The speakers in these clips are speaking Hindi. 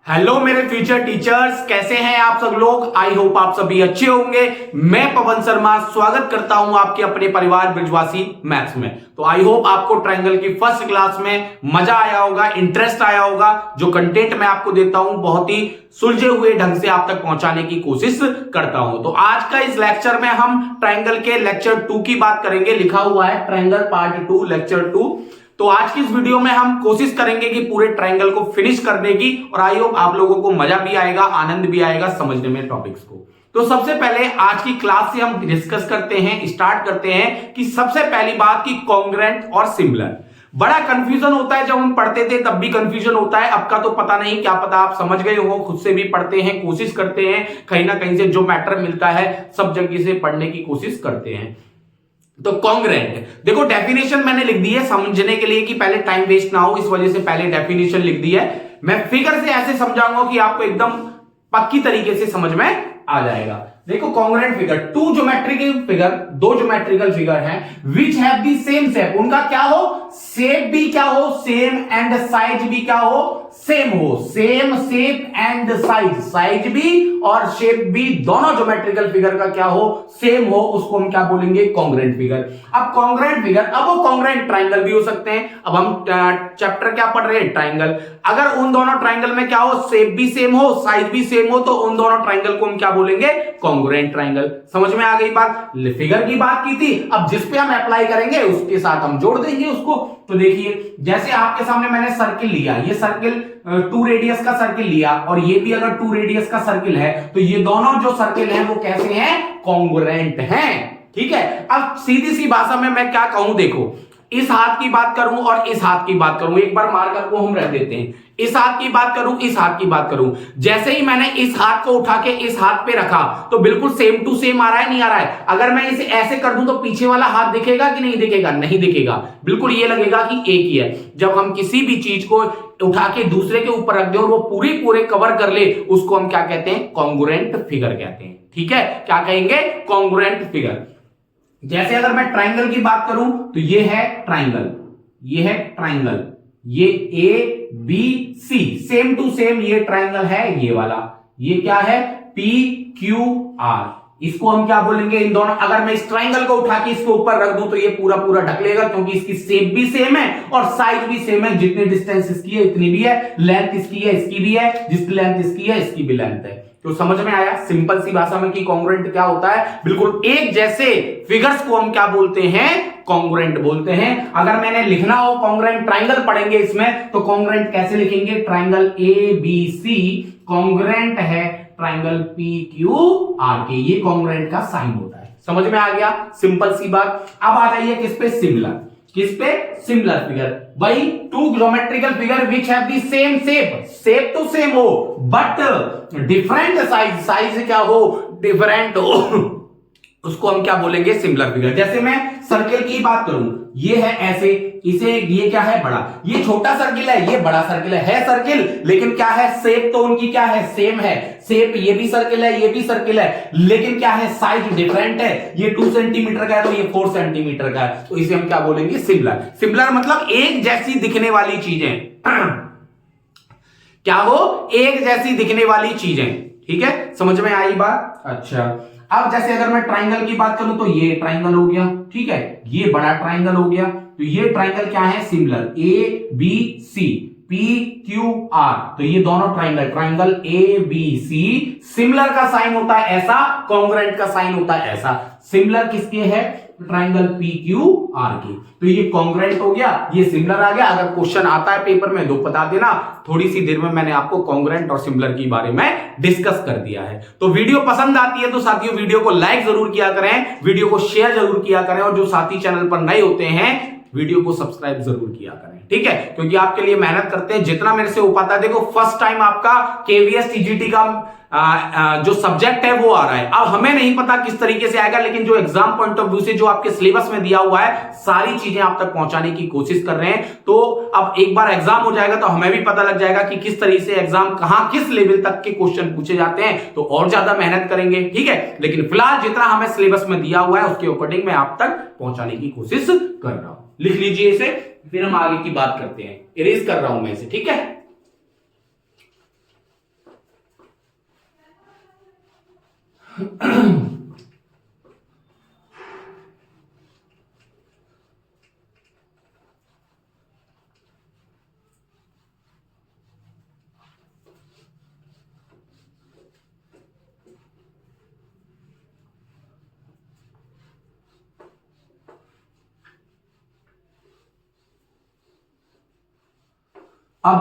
हेलो मेरे फ्यूचर टीचर्स, कैसे हैं आप सब लोग। आई होप आप सभी अच्छे होंगे। मैं पवन शर्मा स्वागत करता हूं आपके अपने परिवार ब्रिजवासी मैथ्स में। तो आई होप आपको ट्रायंगल की फर्स्ट क्लास में मजा आया होगा, इंटरेस्ट आया होगा। जो कंटेंट मैं आपको देता हूं बहुत ही सुलझे हुए ढंग से आप तक पहुंचाने की कोशिश करता हूं। तो आज का इस लेक्चर में हम ट्रायंगल के लेक्चर 2 की बात करेंगे। लिखा हुआ है ट्रायंगल पार्ट 2 लेक्चर 2। तो आज की इस वीडियो में हम कोशिश करेंगे कि पूरे ट्रायंगल को फिनिश करने की, और आई होप आप लोगों को मजा भी आएगा, आनंद भी आएगा समझने में टॉपिक्स को। तो सबसे पहले आज की क्लास से हम डिस्कस करते हैं, स्टार्ट करते हैं कि सबसे पहली बात कि कॉन्ग्रुएंट और सिमिलर। बड़ा कंफ्यूजन होता है, जब हम पढ़ते थे तब भी कंफ्यूजन होता है, अब का तो पता नहीं, क्या पता आप समझ गए हो, खुद से भी पढ़ते हैं, कोशिश करते हैं, कहीं ना कहीं से जो मैटर मिलता है सब जगह से पढ़ने की कोशिश करते हैं। तो कॉन्ग्रुएंट देखो, डेफिनेशन मैंने लिख दी है समझने के लिए कि पहले टाइम वेस्ट ना हो, इस वजह से पहले डेफिनेशन लिख दी है। मैं फिगर से ऐसे समझाऊंगा कि आपको एकदम पक्की तरीके से समझ में आ जाएगा। देखो कॉन्ग्रुएंट फिगर, दो ज्योमेट्रिकल फिगर हैं which have the same shape. उनका क्या हो, शेप भी क्या हो सेम, एंड साइज भी क्या हो सेम हो। सेम शेप एंड साइज भी और शेप भी, दोनों ज्योमेट्रिकल फिगर का क्या हो सेम हो, उसको हम क्या बोलेंगे कॉन्ग्रुएंट फिगर। अब कॉन्ग्रुएंट फिगर, अब वो कॉन्ग्रुएंट ट्रायंगल भी हो सकते हैं। अब हम चैप्टर क्या पढ़ रहे हैं, ट्रायंगल। अगर उन दोनों ट्रायंगल में क्या हो, शेप भी सेम हो साइज भी सेम हो, तो उन दोनों ट्रायंगल को हम क्या बोलेंगे कॉन्ग्रुएंट ट्रायंगल। समझ में आ गई बात। फिगर की बात की थी, अब जिस पे हम अप्लाई करेंगे उसके साथ हम जोड़ देंगे उसको। तो देखिए जैसे आपके सामने मैंने सर्किल लिया, ये सर्किल 2 रेडियस का सर्किल लिया, और ये भी अगर 2 रेडियस का सर्किल है, तो ये दोनों जो सर्किल हैं वो कैसे हैं, कॉन्ग्रुएंट हैं। ठीक है। अब सीधी सी भाषा में मैं क्या कहूं, देखो इस हाथ की बात करूं और इस हाथ की बात करूं, एक बार मार्कर को हम रख देते हैं, इस हाथ की बात करूं इस हाथ की बात करूं, जैसे ही मैंने इस हाथ को उठा के इस हाथ पे रखा तो बिल्कुल सेम टू सेम आ रहा है, नहीं आ रहा है। अगर मैं इसे ऐसे कर दूं तो पीछे वाला हाथ दिखेगा कि नहीं दिखेगा, नहीं दिखेगा, बिल्कुल ये लगेगा कि एक ही है। जब हम किसी भी चीज को उठा के दूसरे के ऊपर रख दें और वो पूरे कवर कर ले, उसको हम क्या कहते हैं, कॉन्ग्रुएंट फिगर कहते हैं। ठीक है, क्या कहेंगे, कॉन्ग्रुएंट फिगर। जैसे अगर मैं ट्रायंगल की बात करूं तो ये है ट्रायंगल, ये है ट्रायंगल, ये A B C, same to same ये ट्रायंगल है, ये वाला, ये क्या है पी क्यू आर। इसको हम क्या बोलेंगे, इन दोनों, अगर मैं इस ट्रायंगल को उठा के इसके ऊपर रख दूं तो ये पूरा ढक लेगा, क्योंकि इसकी शेप भी सेम है और साइज भी सेम है। जितनी डिस्टेंस इसकी है इतनी भी है, लेंथ इसकी है इसकी भी है, जितनी लेंथ इसकी है इसकी भी लेंथ है। तो समझ में आया सिंपल सी भाषा में कि कॉन्ग्रुएंट क्या होता है, बिल्कुल एक जैसे फिगर्स को हम क्या बोलते हैं, कॉन्ग्रुएंट बोलते हैं। अगर मैंने लिखना हो कॉन्ग्रुएंट, ट्रायंगल पढ़ेंगे इसमें, तो कॉन्ग्रुएंट कैसे लिखेंगे, triangle A B C congruent है ट्रायंगल पी क्यू आर के, ये कॉन्ग्रुएंट का साइन होता है। समझ में आ गया, सिंपल सी बात। अब आ जाइए किस पे, सिमिलर। किस पे, सिमिलर फिगर। वही 2 geometrical figure which have the same shape, shape तो सेम हो बट डिफरेंट साइज, साइज क्या हो डिफरेंट हो, उसको हम क्या बोलेंगे सिमिलर फिगर। जैसे मैं सर्किल की बात करूं, ये है ऐसे, इसे ये क्या है बड़ा, ये छोटा सर्किल है ये बड़ा सर्किल है सर्किल, लेकिन क्या है शेप तो उनकी क्या है सेम है, शेप ये भी सर्किल है ये भी सर्किल है, लेकिन क्या है साइज डिफरेंट है। ये 2 सेंटीमीटर का है तो ये 4 सेंटीमीटर का है, तो इसे हम क्या बोलेंगे सिमिलर। सिमिलर मतलब एक जैसी दिखने वाली चीजें क्या हो, एक जैसी दिखने वाली चीजें। ठीक है, समझ में आई बात। अच्छा, अब जैसे अगर मैं ट्रायंगल की बात करूं तो ये ट्रायंगल हो गया, ठीक है, ये बड़ा ट्रायंगल हो गया, तो ये ट्रायंगल क्या है similar, A B C P Q R, तो ये दोनों triangle, triangle A B C, similar का साइन होता है ऐसा, कॉन्ग्रुएंट का साइन होता है ऐसा। सिमिलर किसके है, ट्रायंगल पी क्यू आर की, तो ये कॉन्ग्रुएंट हो गया, ये सिमिलर आ गया। अगर क्वेश्चन आता है पेपर में तो बता देना, थोड़ी सी देर में मैंने आपको कॉन्ग्रुएंट और सिमिलर के बारे में डिस्कस कर दिया है। तो वीडियो पसंद आती है तो साथियों वीडियो को लाइक जरूर किया करें, वीडियो को शेयर जरूर किया करें, और जो साथी चैनल पर नए होते हैं वीडियो को सब्सक्राइब जरूर किया करें। ठीक है, क्योंकि आपके लिए मेहनत करते हैं जितना मेरे से हो पाता है। देखो फर्स्ट टाइम आपका केवीएस टीजीटी का जो सब्जेक्ट है वो आ रहा है। अब हमें नहीं पता किस तरीके से आएगा, लेकिन जो एग्जाम पॉइंट ऑफ व्यू से जो आपके सिलेबस में दिया हुआ है सारी चीजें आप तक पहुंचाने की कोशिश कर रहे हैं। तो अब एक बार एग्जाम हो जाएगा तो हमें भी पता लग जाएगा कि किस तरीके से एग्जाम कहां किस लेवल तक के क्वेश्चन पूछे जाते हैं, तो और ज्यादा मेहनत करेंगे। ठीक है, लेकिन फिलहाल जितना हमें सिलेबस में दिया हुआ है उसके अकॉर्डिंग मैं आप तक पहुंचाने की कोशिश कर रहा हूं। लिख लीजिए इसे, फिर हम आगे की बात करते हैं। इरेज कर रहा हूं मैं इसे, ठीक है। अब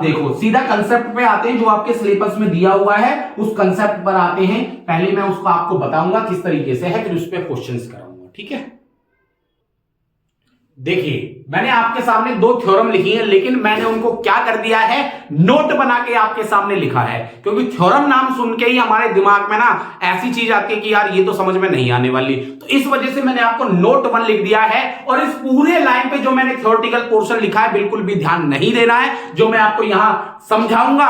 देखो सीधा कंसेप्ट पे आते हैं, जो आपके सिलेबस में दिया हुआ है उस कंसेप्ट पर आते हैं। पहले मैं उसको आपको बताऊंगा किस तरीके से है, फिर उस पर क्वेश्चंस कराऊंगा, ठीक है। देखिए मैंने आपके सामने दो थ्योरम लिखी है, लेकिन मैंने उनको क्या कर दिया है, नोट बना के आपके सामने लिखा है, क्योंकि थ्योरम नाम सुन के ही हमारे दिमाग में ना ऐसी चीज आती है कि यार ये तो समझ में नहीं आने वाली, तो इस वजह से मैंने आपको नोट 1 लिख दिया है। और इस पूरे लाइन पे जो मैंने थ्योरेटिकल पोर्शन लिखा है बिल्कुल भी ध्यान नहीं देना है, जो मैं आपको यहां समझाऊंगा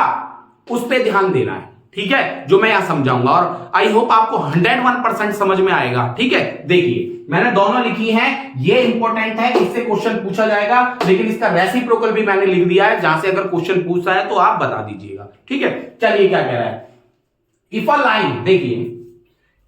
उस पर ध्यान देना है, ठीक है, जो मैं यहां समझाऊंगा। और आई होप आपको 101% समझ में आएगा, ठीक है। देखिए मैंने दोनों लिखी हैं, ये इंपॉर्टेंट है, इससे क्वेश्चन पूछा जाएगा, लेकिन इसका रेसिप्रोकल भी मैंने लिख दिया है, जहां से अगर क्वेश्चन पूछता है तो आप बता दीजिएगा, ठीक है। चलिए क्या कह रहा है, इफ अ लाइन, देखिए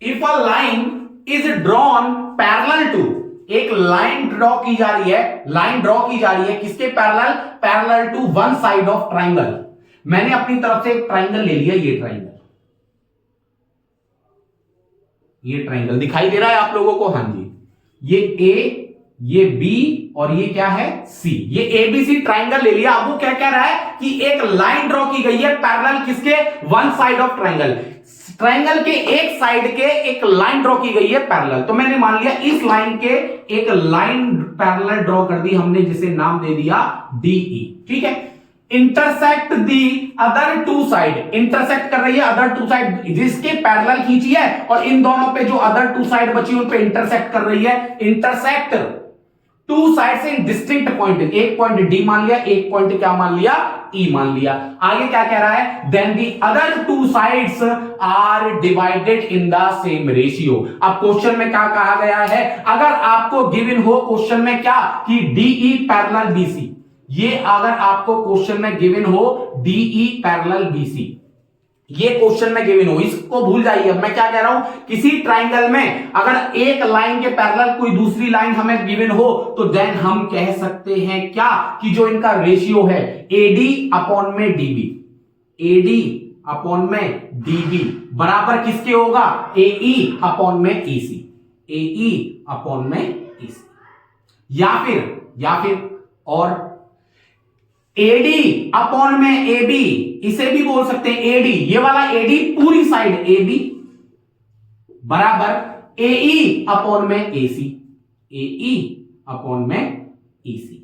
if a line is drawn parallel to, एक लाइन ड्रॉ की जा रही है, लाइन ड्रॉ की जा रही है किसके parallel, parallel to one side of triangle. मैंने अपनी तरफ से एक ट्राइंगल ले लिया, ये ट्राइंगल, ये ट्राइंगल दिखाई दे रहा है आप लोगों को, हाँ जी, ये ए, ये बी और ये क्या है सी, ये एबीसी ट्राइंगल ले लिया। अब वो क्या कह रहा है कि एक लाइन ड्रॉ की गई है पैरेलल किसके, one side of triangle, triangle के एक साइड के एक लाइन ड्रॉ की गई है पैरेलल। तो मैंने मान लिया इस लाइन के एक लाइन पैरेलल ड्रॉ कर दी हमने, जिसे नाम दे दिया डीई, ठीक है। Intersect the other two side, intersect कर रही है अदर टू साइड, जिसके पैरेलल खींची है और इन दोनों पे जो अदर टू साइड बची उन पे इंटरसेक्ट कर रही है। इंटरसेक्ट टू साइड से डिस्टिंक्ट पॉइंट, एक पॉइंट डी मान लिया, एक पॉइंट क्या मान लिया, ई मान लिया। आगे क्या कह रहा है, then the other two sides are divided in the same ratio. अब क्वेश्चन में क्या कहा गया है, अगर आपको गिवन हो क्वेश्चन में क्या कि डीई पैरेलल बीसी, ये अगर आपको क्वेश्चन में गिवन हो डीई पैरेलल बीसी, ये क्वेश्चन में गिवन हो, इसको भूल जाइए। अब मैं क्या कह रहा हूं, किसी ट्राइंगल में अगर एक लाइन के पैरेलल कोई दूसरी लाइन हमें गिवन हो, तो देन हम कह सकते हैं क्या कि जो इनका रेशियो है एडी अपॉन में डीबी, एडी अपॉन में डीबी बराबर किसके होगा, एई अपॉन में ईसी, एई अपॉन में ईसी, या फिर और एडी अपॉन में एबी, इसे भी बोल सकते हैं एडी, ये वाला एडी पूरी साइड एबी बराबर एई अपॉन में एसी, एई अपॉन में ईसी।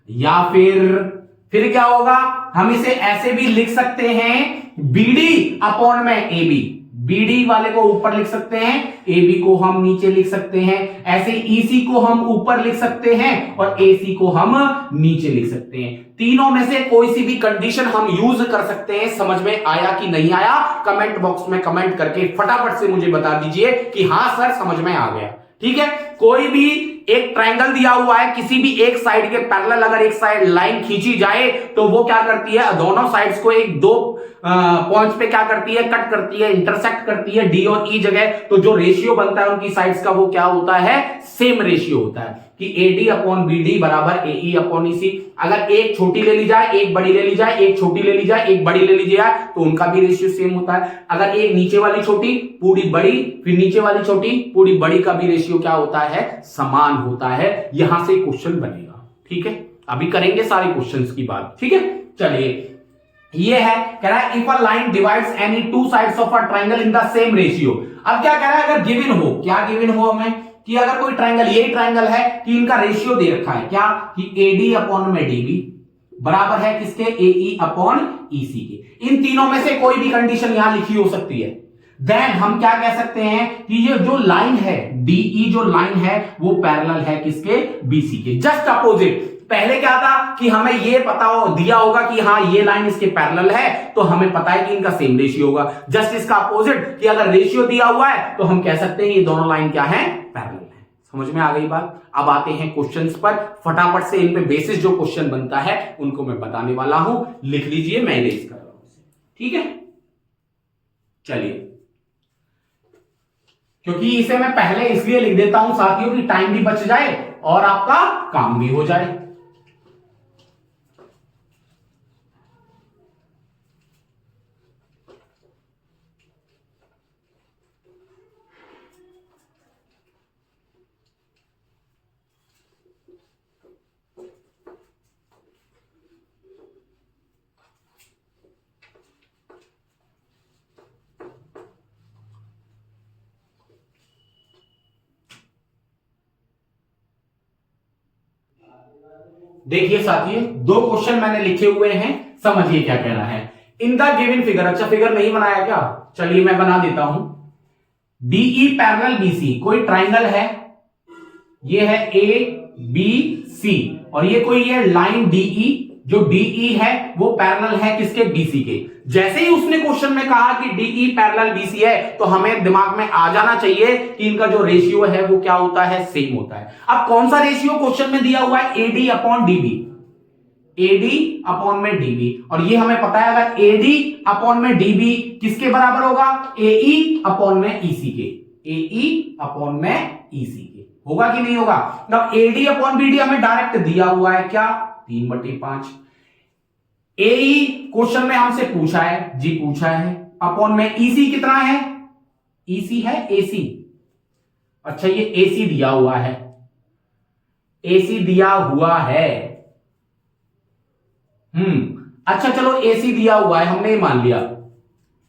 या फिर क्या होगा, हम इसे ऐसे भी लिख सकते हैं बीडी अपॉन में एबी, बीडी वाले को ऊपर लिख सकते हैं, एबी को हम नीचे लिख सकते हैं, ऐसे ईसी को हम ऊपर लिख सकते हैं और एसी को हम नीचे लिख सकते हैं। तीनों में से कोई सी भी कंडीशन हम यूज कर सकते हैं। समझ में आया कि नहीं आया, कमेंट बॉक्स में कमेंट करके फटाफट से मुझे बता दीजिए कि हां सर समझ में आ गया, ठीक है। कोई भी एक ट्राइंगल दिया हुआ है, किसी भी एक साइड के पैरेलल अगर एक साइड लाइन खींची जाए तो वो क्या करती है, दोनों साइड्स को एक दो पॉइंट्स पे क्या करती है, कट करती है, इंटरसेक्ट करती है डी और ई जगह। तो जो रेशियो बनता है उनकी साइड्स का वो क्या होता है, सेम रेशियो होता है कि एडी अपॉन बीडी बराबर एई अपॉन ईसी। अगर एक छोटी ले ली जाए, एक बड़ी ले ली जाए, एक छोटी ले ली जाए, एक बड़ी ले ली जाए, तो उनका भी रेशियो सेम होता है। अगर एक नीचे वाली छोटी पूरी बड़ी, फिर नीचे वाली छोटी पूरी बड़ी का भी रेशियो क्या होता है, समान होता है। यहां से क्वेश्चन बनेगा, ठीक है। अभी करेंगे सारे क्वेश्चंस की बात, ठीक है। चलिए ये है, कह रहा है if a line divides any two sides of a triangle in the same ratio. अब क्या कह रहा है, अगर गिवन हो, क्या गिवन हो हमें कि अगर कोई ट्राइंगल, यही ट्राइंगल है कि इनका रेशियो दे रखा है क्या कि एडी अपॉन में डीबी बराबर है किसके, एई अपॉन ईसी के। इन तीनों में से कोई भी कंडीशन यहां लिखी हो सकती है। देन हम क्या कह सकते हैं कि ये जो लाइन है डीई, जो लाइन है वो पैरेलल है किसके, बीसी के। जस्ट अपोजिट, पहले क्या था कि हमें ये पता दिया होगा कि हाँ ये लाइन इसके पैरेलल है, तो हमें पता है कि इनका सेम रेशियो होगा। जस्ट इसका अपोजिट कि अगर रेशियो दिया हुआ है तो हम कह सकते हैं ये दोनों लाइन क्या है, पैरेलल है। समझ में आ गई बात। अब आते हैं क्वेश्चंस पर, फटाफट से इन पे बेसिस जो क्वेश्चन बनता है उनको मैं बताने वाला हूं, लिख लीजिए, मैं इरेज कर रहा हूं, ठीक है। चलिए क्योंकि इसे मैं पहले इसलिए लिख देता हूं साथियों कि टाइम भी बच जाए और आपका काम भी हो जाए। देखिए साथियों, दो क्वेश्चन मैंने लिखे हुए हैं, समझिए क्या कह रहा है। इन द गिवन फिगर, अच्छा फिगर नहीं बनाया क्या, चलिए मैं बना देता हूं। डीई पैरेलल बीसी, कोई ट्राइंगल है, ये है ए बी सी, और ये कोई ये लाइन डीई, जो डीई है वो पैरेलल है किसके, बीसी के। जैसे ही उसने क्वेश्चन में कहा कि डीई पैरेलल बीसी है, तो हमें दिमाग में आ जाना चाहिए कि इनका जो रेशियो है वो क्या होता है, सेम होता है। अब कौन सा रेशियो क्वेश्चन में दिया हुआ है, A D upon D B, A D upon में डीबी, और ये हमें पता है अगर एडी अपॉन में डीबी किसके बराबर होगा, एई अपॉन में ईसी के, एई अपॉन में ईसी के, होगा कि नहीं होगा। मतलब एडी अपॉन बीडी हमें डायरेक्ट दिया हुआ है क्या, 3/5। एई क्वेश्चन में हमसे पूछा है जी, पूछा है, अपॉन में ईसी कितना है, ईसी है एसी, अच्छा ये एसी दिया हुआ है, एसी दिया हुआ है, अच्छा चलो एसी दिया हुआ है, हमने मान लिया।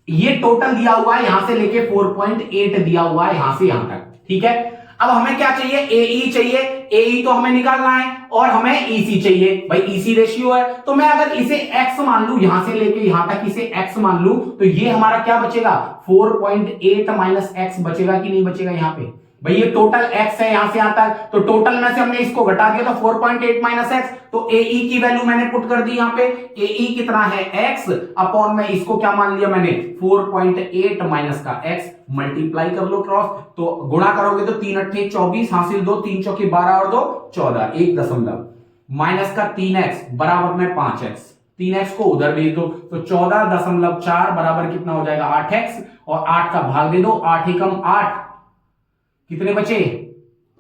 ये टोटल दिया हुआ है, यहां से लेके 4.8 दिया हुआ है यहां से यहां तक, ठीक है। अब हमें क्या चाहिए, एई चाहिए, एई तो हमें निकालना है, और हमें ईसी चाहिए, भाई ईसी रेशियो है, तो मैं अगर इसे x मान लू, यहां से लेके यहां तक इसे x मान लू, तो ये हमारा क्या बचेगा, 4.8 माइनस x बचेगा कि नहीं बचेगा, यहां पे भाई ये टोटल x है यहां से यहां तक, तो टोटल में से हमने इसको घटा दिया, तो 4.8 माइनस x, तो एई की वैल्यू मैंने पुट कर दी यहां पे, एई कितना है x, अपॉन में इसको क्या मान लिया मैंने, 4.8 माइनस का x, मल्टीप्लाई कर लो क्रॉस, तो गुणा करोगे तो 3 8 24, हासिल 2, 3 चौके 12 और 2 14, 1 दशमलव, माइनस का 3x बराबर में 5x, 3x को उधर भेज दो, तो 14.4 बराबर कितना हो जाएगा, 8x, और 8 का भाग दे दो, 8 एकम 8, कितने बचे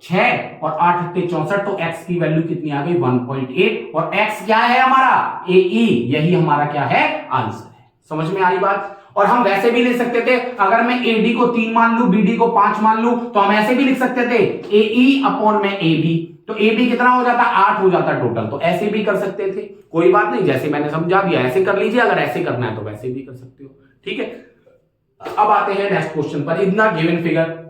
6, और 8 8 64, तो x की वैल्यू कितनी आ गई, 1.8, और x क्या है हमारा, एई, यही हमारा क्या है, आंसर है। समझ में आई बात। और हम वैसे भी लिख सकते थे, अगर मैं एडी को 3 मान लू, बीडी को 5 मान लू, तो हम ऐसे भी लिख सकते थे, एई अपॉन में एबी, तो एबी कितना हो जाता, 8 हो जाता टोटल, तो ऐसे भी कर सकते थे, कोई बात नहीं, जैसे मैंने समझा दिया ऐसे कर लीजिए, अगर ऐसे करना है तो वैसे भी कर सकते हो, ठीक है। अब आते हैं नेक्स्ट क्वेश्चन पर। इतना गिवन फिगर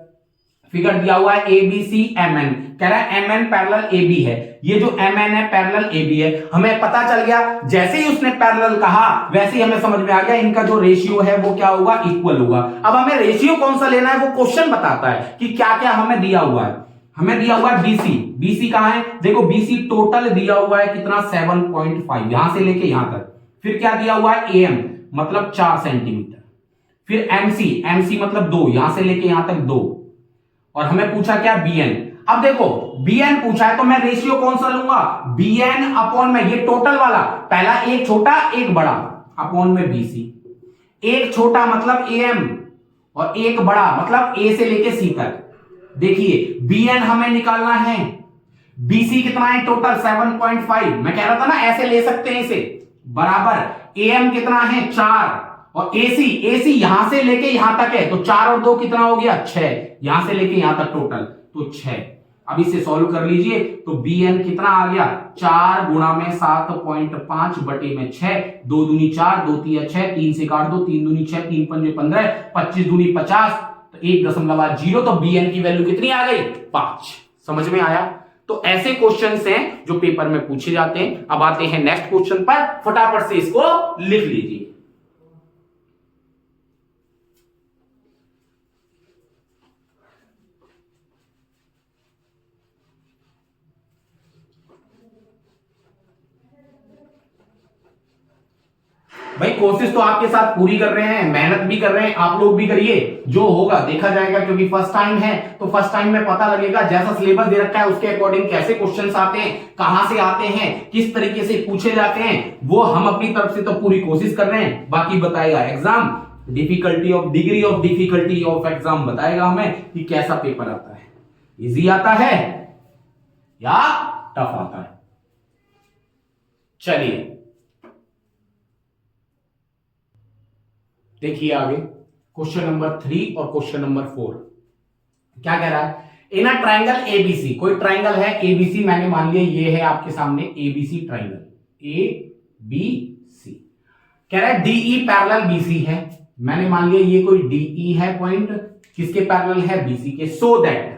दिया हुआ है एबीसी एमएन, कह रहा है एमएन पैरेलल एबी है, ये जो एमएन है पैरेलल एबी है, हमें पता चल गया, जैसे ही उसने पैरेलल कहा वैसे ही हमें समझ में आ गया इनका जो रेशियो है वो क्या होगा, इक्वल होगा। अब हमें रेशियो कौन सा लेना है वो क्वेश्चन बताता है कि क्या क्या हमें दिया हुआ है। हमें दिया हुआ है बीसी, बीसी कहां है, देखो बीसी टोटल दिया हुआ है कितना, 7.5, यहां से लेके यहां तक। फिर क्या दिया हुआ है, एम मतलब 4 सेंटीमीटर, फिर एमसी, एमसी मतलब 2, यहां से लेके यहां तक 2, और हमें पूछा क्या, बीएन। अब देखो बीएन पूछा है तो मैं रेशियो कौन सा लूंगा, बीएन अपॉन में ये टोटल वाला, पहला एक छोटा एक बड़ा, अपॉन में बीसी, एक छोटा मतलब एएम और एक बड़ा मतलब ए से लेके सी तक। देखिए बीएन हमें निकालना है, बीसी कितना है टोटल 7.5, मैं कह रहा था ना ऐसे ले सकते हैं इसे, बराबर एएम कितना है 4, और एसी, एसी यहां से लेके यहां तक है, तो 4 और 2 कितना हो गया 6, यहां से लेके यहां तक टोटल तो 6। अब इसे सॉल्व कर लीजिए, तो बीएन कितना आ गया, 4 गुणा में 7.5 बटे में 6, 2 दूनी 4, 2 3 6, 3 से काट दो, 3 दूनी 6, 3 पंजे 15, 25 दूनी 50, तो 1.0, तो बीएन की वैल्यू कितनी आ गई, 5। समझ में आया। तो ऐसे क्वेश्चंस हैं जो पेपर में पूछे जाते हैं। अब आते हैं नेक्स्ट क्वेश्चन पर, फटाफट से इसको लिख लीजिए। भाई कोशिश तो आपके साथ पूरी कर रहे हैं, मेहनत भी कर रहे हैं, आप लोग भी करिए, जो होगा देखा जाएगा, क्योंकि फर्स्ट टाइम है तो फर्स्ट टाइम में पता लगेगा, जैसा सिलेबस दे रखा है उसके अकॉर्डिंग कैसे क्वेश्चंस आते हैं, कहां से आते हैं, किस तरीके से पूछे जाते हैं, वो हम अपनी तरफ से तो पूरी कोशिश कर रहे हैं, बाकी बताएगा exam. Difficulty of degree of difficulty of exam बताएगा हमें कि कैसा पेपर आता है, इजी आता है या टफ आता है। चलिए देखिए आगे क्वेश्चन नंबर 3 और क्वेश्चन नंबर 4 क्या कह रहा है। इन अ ट्राइंगल एबीसी, कोई ट्राइंगल है एबीसी, मैंने मान लिया ये है आपके सामने एबीसी ट्राइंगल एबीसी। कह रहा है डीई पैरेलल बीसी है, मैंने मान लिया ये कोई डीई है पॉइंट, किसके पैरेलल है, बीसी के। सो दैट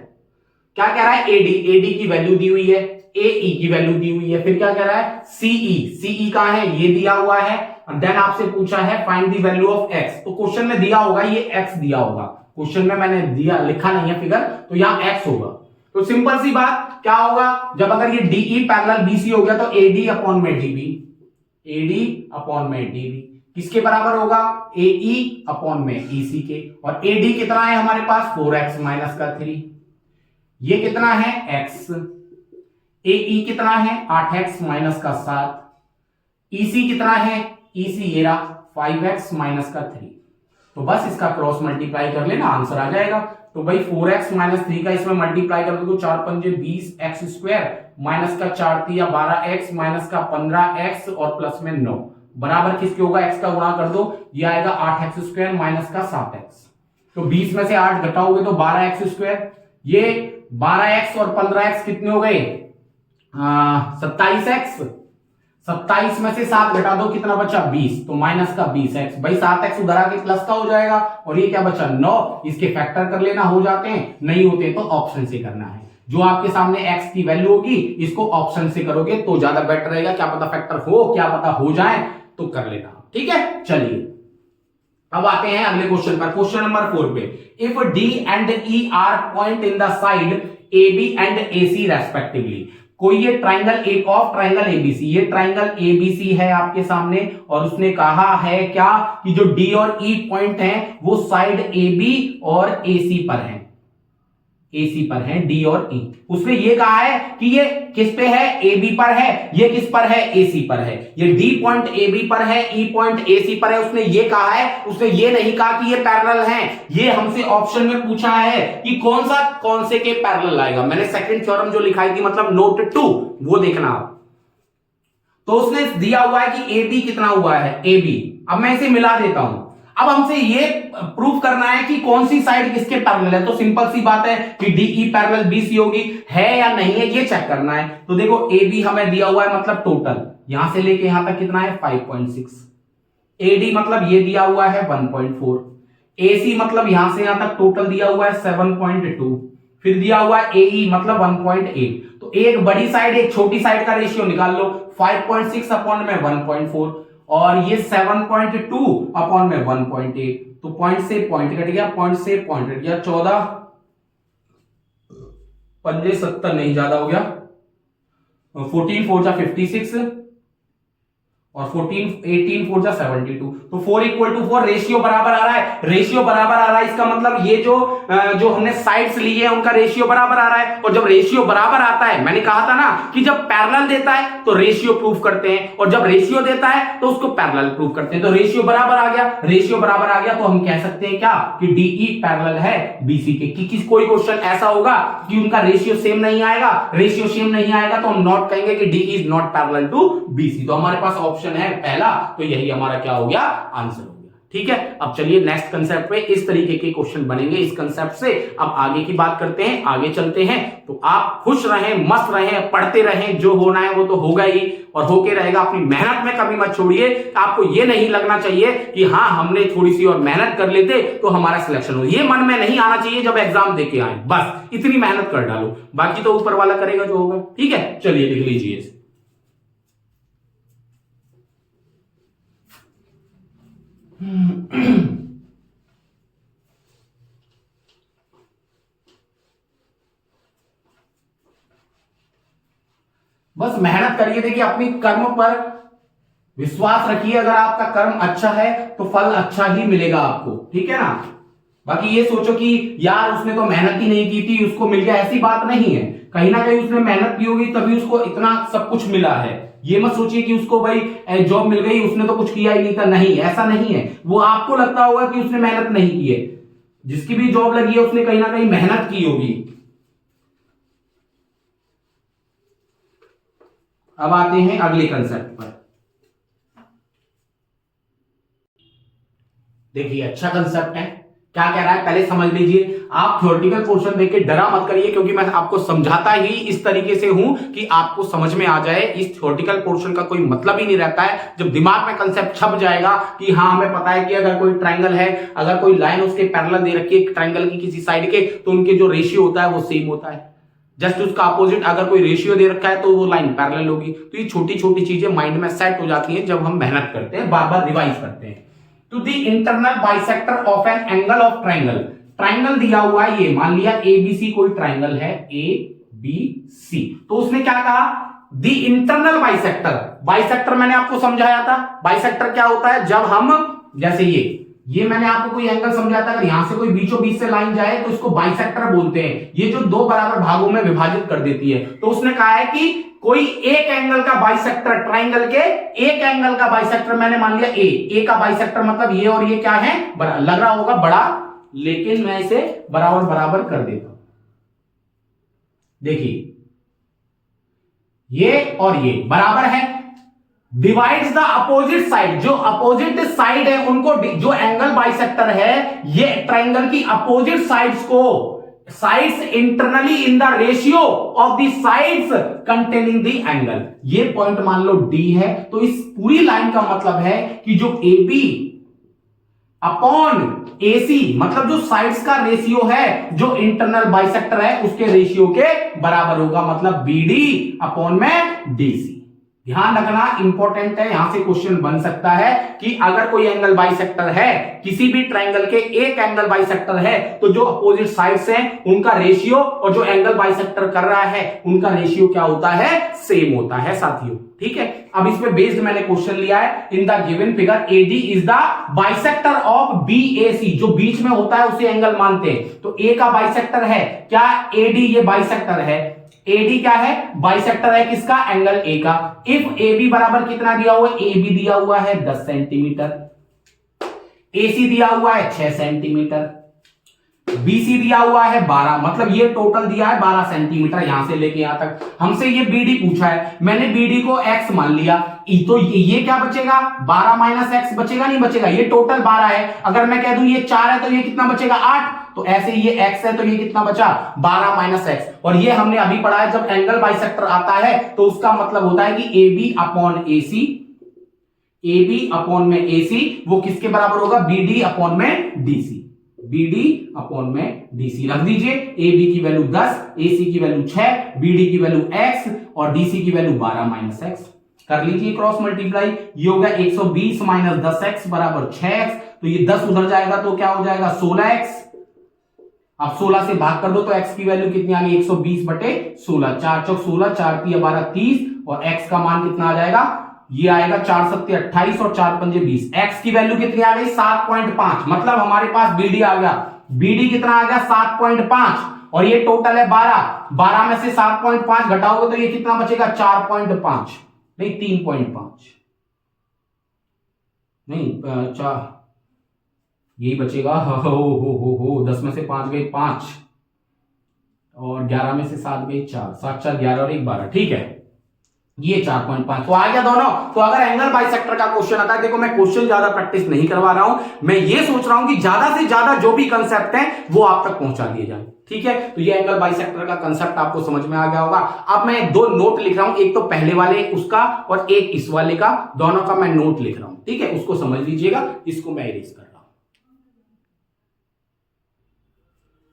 क्या कह रहा है, एडी, एडी की वैल्यू दी हुई है, एई की वैल्यू दी हुई है, फिर क्या कह रहा है सीई, सीई कहां है, ये दिया हुआ है। देन आपसे पूछा है find the value of x, तो क्वेश्चन में दिया होगा ये एक्स दिया होगा, क्वेश्चन में मैंने दिया लिखा नहीं है फिगर, तो यहां एक्स होगा। तो सिंपल सी बात क्या होगा, जब अगर ये डीई पैरेलल बीसी हो गया तो एडी अपॉन में डीबी, एडी अपॉन में डीबी किसके बराबर होगा, एई अपॉन में ईसी के। और एडी कितना है हमारे पास 4x माइनस का 3, ये कितना है x, एई कितना है 8x माइनस का 7, ईसी कितना है, ईसी ये रहा 5x माइनस का 3। तो बस इसका क्रॉस मल्टीप्लाई कर लेना, आंसर आ जाएगा। तो भाई 4x माइनस 3 का इसमें मल्टीप्लाई कर दो तो 4 पंजे 20x स्क्वायर माइनस का 4 3 12x माइनस का 15x और प्लस में 9 बराबर किसके होगा, x का गुणा कर दो, ये आएगा 8x स्क्वायर माइनस का 7x। तो 20 में से 8 घटाओगे तो 12x स्क्वायर, ये 12x और 15x कितने हो गए 27x, 27 में से 7 घटा दो कितना बचा 20, तो माइनस का 20x। भाई 7x उधर आके प्लस का हो जाएगा और ये क्या बचा 9, इसके फैक्टर कर लेना, हो जाते हैं, नहीं होते तो ऑप्शन से करना है। जो आपके सामने x की वैल्यू होगी इसको ऑप्शन से करोगे तो ज्यादा बेटर रहेगा, क्या पता फैक्टर हो, क्या पता हो जाए तो कर लेना, ठीक है। चलिए अब आते हैं अगले क्वेश्चन पर, क्वेश्चन नंबर 4 पे। If D and E are point in the side A B and A C respectively, कोई ये ट्राइंगल एक ऑफ ट्राइंगल एबीसी, ये ट्राइंगल एबीसी है आपके सामने और उसने कहा है क्या कि जो डी और ई पॉइंट हैं वो साइड ए बी और ए सी पर हैं, एसी पर है डी और ई। उसने ये कहा है कि ये किस पे है, ए बी पर है, ये किस पर है, एसी पर है। ये डी पॉइंट ए बी पर है, ई पॉइंट एसी पर है, उसने ये कहा है, उसने ये नहीं कहा कि ये पैरेलल हैं। ये हमसे ऑप्शन में पूछा है कि कौन से के पैरेलल आएगा। मैंने सेकंड थ्योरम जो लिखाई थी मतलब नोट 2 वो देखना आप। तो उसने दिया हुआ है कि ए बी कितना हुआ है, ए बी। अब मैं इसे मिला देता हूं, अब हमसे ये प्रूफ करना है कि कौन सी साइड किसके पैरेलल है। तो सिंपल सी बात है कि डीई पैरेलल बीसी होगी, है या नहीं है ये चेक करना है। तो देखो ए बी हमें दिया हुआ है मतलब टोटल यहां से लेके यहां तक कितना है 5.6, एडी मतलब ये दिया हुआ है 1.4, एसी मतलब यहां से यहां तक टोटल दिया हुआ है 7.2, फिर दिया हुआ है एई मतलब 1.8। तो एक बड़ी साइड एक छोटी साइड का रेशियो निकाल लो, 5.6 अपॉन में 1.4 और ये 7.2 अपॉन में 1.8। तो पॉइंट से पॉइंट कट गया, पॉइंट से पॉइंट कट गया, 14 पंजे 70 नहीं ज्यादा हो गया, 14 4 जा 56 और 18 4 जा 72। तो 4 इक्वल टू 4 रेशियो बराबर आ रहा है, रेशियो बराबर आ रहा है। इसका मतलब ये जो हमने साइड्स ली है उनका रेशियो बराबर आ रहा है। और जब रेशियो बराबर आता है, मैंने कहा था ना कि जब पैरेलल देता है तो रेशियो प्रूफ करते हैं और जब रेशियो देता है तो उसको पैरेलल प्रूफ करते हैं। तो रेशियो बराबर आ गया, रेशियो बराबर आ गया तो हम कह सकते हैं क्या कि डीई पैरेलल है बीसी के। कि कोई क्वेश्चन ऐसा होगा कि उनका रेशियो सेम नहीं आएगा, रेशियो सेम नहीं आएगा तो हम नॉट कहेंगे कि D is not parallel to B C. तो हमारे पास ऑप्शन है पहला, तो यही हमारा क्या हो गया आंसर हो गया। ठीक है, अब चलिए नेक्स्ट कंसेप्ट पे इस तरीके के क्वेश्चन बनेंगे। इस कंसेप्ट से अब आगे की बात करते हैं, आगे चलते हैं। तो आप खुश रहें, मस्त रहें, पढ़ते रहें, जो होना है वो तो होगा ही और होके रहेगा। अपनी मेहनत में कभी मत छोड़िए। आपको ये नहीं लगना चाहिए कि हाँ हमने थोड़ी सी और मेहनत कर लेते तो हमारा सिलेक्शन हो, ये मन में नहीं आना चाहिए जब एग्जाम देके आए। बस इतनी मेहनत कर डालो, बाकी तो ऊपर वाला करेगा जो होगा। ठीक है, चलिए लिख लीजिए। बस मेहनत करिए, देखिए अपनी कर्म पर विश्वास रखिए। अगर आपका कर्म अच्छा है तो फल अच्छा ही मिलेगा आपको, ठीक है ना। बाकी ये सोचो कि यार उसने तो मेहनत ही नहीं की थी उसको मिल गया, ऐसी बात नहीं है। कहीं ना कहीं उसने मेहनत की होगी तभी उसको इतना सब कुछ मिला है, ये मत सोचिए कि उसको भाई जॉब मिल गई, उसने तो कुछ किया ही नहीं था, नहीं ऐसा नहीं है। वो आपको लगता होगा कि उसने मेहनत नहीं की है, जिसकी भी जॉब लगी है उसने कहीं ना कहीं मेहनत की होगी। अब आते हैं अगले कंसेप्ट पर। देखिए अच्छा कंसेप्ट है, क्या कह रहा है पहले समझ लीजिए। आप थ्योरेटिकल पोर्शन देख के डरा मत करिए, क्योंकि मैं आपको समझाता ही इस तरीके से हूं कि आपको समझ में आ जाए। इस थ्योरेटिकल पोर्शन का कोई मतलब ही नहीं रहता है। जब दिमाग में कंसेप्ट छप जाएगा कि हाँ हमें पता है कि अगर कोई ट्रायंगल है, अगर कोई लाइन उसके पैरेलल दे रखी है ट्रायंगल की किसी साइड के, तो उनके जो रेशियो होता है वो सेम होता है। जस्ट उसका अपोजिट अगर कोई रेशियो दे रखा है तो वो लाइन पैरेलल होगी। तो ये छोटी छोटी चीजें माइंड में सेट हो जाती हैं जब हम मेहनत करते हैं, बार बार रिवाइज करते हैं। To the internal bisector of an angle of triangle, triangle दिया हुआ है ये, मान लिया एबीसी कोई ट्रायंगल है एबीसी, तो उसने क्या कहा द इंटरनल बाइसेक्टर। बाइसेक्टर मैंने आपको समझाया था, बाइसेक्टर क्या होता है, जब हम जैसे ये मैंने आपको कोई एंगल समझाया था, अगर यहां से कोई बीचों बीच से लाइन जाए तो इसको बाइसेक्टर बोलते हैं, ये जो दो बराबर भागों में विभाजित कर देती है। तो उसने कहा है कि कोई एक एंगल का बाइसेक्टर, ट्रायंगल के एक एंगल का बाइसेक्टर, मैंने मान लिया ए का बाइसेक्टर मतलब ये और ये क्या है, लग रहा होगा बड़ा, लेकिन मैं इसे बराबर बराबर कर देता हूं। देखिए ये और ये बराबर है, डिवाइड्स द अपोजिट साइड, जो अपोजिट साइड है उनको, जो एंगल बाइसेक्टर है ये ट्रायंगल की अपोजिट साइड्स को, sides internally in the ratio of the sides containing the angle, ये पॉइंट मान लो डी है। तो इस पूरी लाइन का मतलब है कि जो ए बी अपॉन AC मतलब जो साइड्स का रेशियो है, जो इंटरनल बाइसेक्टर है उसके रेशियो के बराबर होगा, मतलब BD अपॉन में DC। ध्यान रखना इंपॉर्टेंट है, यहां से क्वेश्चन बन सकता है कि अगर कोई एंगल बाइसेक्टर है, किसी भी ट्रायंगल के एक एंगल बाइसेक्टर है, तो जो अपोजिट साइड्स हैं उनका रेशियो और जो एंगल बाइसेक्टर कर रहा है उनका रेशियो क्या होता है, सेम होता है साथियों। ठीक है, अब इसमें बेस्ड मैंने क्वेश्चन लिया है, in the given figure AD is the bisector of BAC, जो बीच में होता है उसे एंगल मानते हैं। तो A का बाइसेक्टर है क्या, AD ये बाइसेक्टर है, AD क्या है, बाइसेक्टर है किसका, एंगल A का। इफ AB बराबर कितना दिया हुआ है, AB दिया हुआ है 10 सेंटीमीटर, AC दिया हुआ है 6 सेंटीमीटर, BC दिया हुआ है 12, मतलब ये टोटल दिया है 12 सेंटीमीटर यहां से लेके यहां तक। हमसे ये BD पूछा है, मैंने BD को x मान लिया, तो ये क्या बचेगा, 12 माइनस x बचेगा, नहीं बचेगा, ये टोटल 12 है। अगर मैं कह दूं ये 4 है तो ये कितना बचेगा, 8। तो ऐसे ये x है तो ये कितना बचा, 12 माइनस x। और ये हमने अभी पढ़ा है, जब एंगल बाइसेक्टर आता है तो उसका मतलब होता है कि AB upon AC, AB upon में AC वो किसके बराबर होगा, BD अपॉन में DC, BD अपॉन में DC। रख दीजिए, AB की वैल्यू 10, AC की वैल्यू 6, BD की वैल्यू x और DC की वैल्यू 12 माइनस x। कर लीजिए क्रॉस मल्टीप्लाई, ये होगा 120 माइनस 10x बराबर 6x, तो ये 10 उधर जाएगा तो क्या हो जाएगा 16x। अब 16 से भाग कर दो तो x की वैल्यू कितनी आ गई, 120 बटे 16, 4 चौक 16, 4 तिया 12 30, और x का मान कितना आ जाएगा, ये आएगा 4 सत्ते 28 और 4 पंजे 20। x की वैल्यू कितनी आ गई, 7.5, मतलब हमारे पास BD आ गया, BD कितना आ गया 7.5, और ये टोटल है 12, 12 में से 7.5 घटाओगे तो ये कितना बचेगा 4.5, नहीं 3.5, नहीं 4, यही बचेगा, हो 10 में से 5 गए 5 और 11 में से 7 गए 4, 7 4 11 और 1 12, ठीक है, ये 4.5 तो आ गया दोनों। तो अगर एंगल बाइसेक्टर का क्वेश्चन आता है, देखो मैं क्वेश्चन ज्यादा प्रैक्टिस नहीं करवा रहा हूं, मैं ये सोच रहा हूं कि ज्यादा से ज्यादा जो भी कंसेप्ट है वो आप तक पहुंचा दिए जाए। ठीक है, तो ये एंगल बाइसेक्टर का कंसेप्ट आपको समझ में आ गया होगा। अब मैं 2 नोट लिख रहा हूं, एक तो पहले वाले उसका और एक इस वाले का, दोनों का मैं नोट लिख रहा हूं, ठीक है, उसको समझ लीजिएगा, इसको मैं इरेज कर रहा हूं।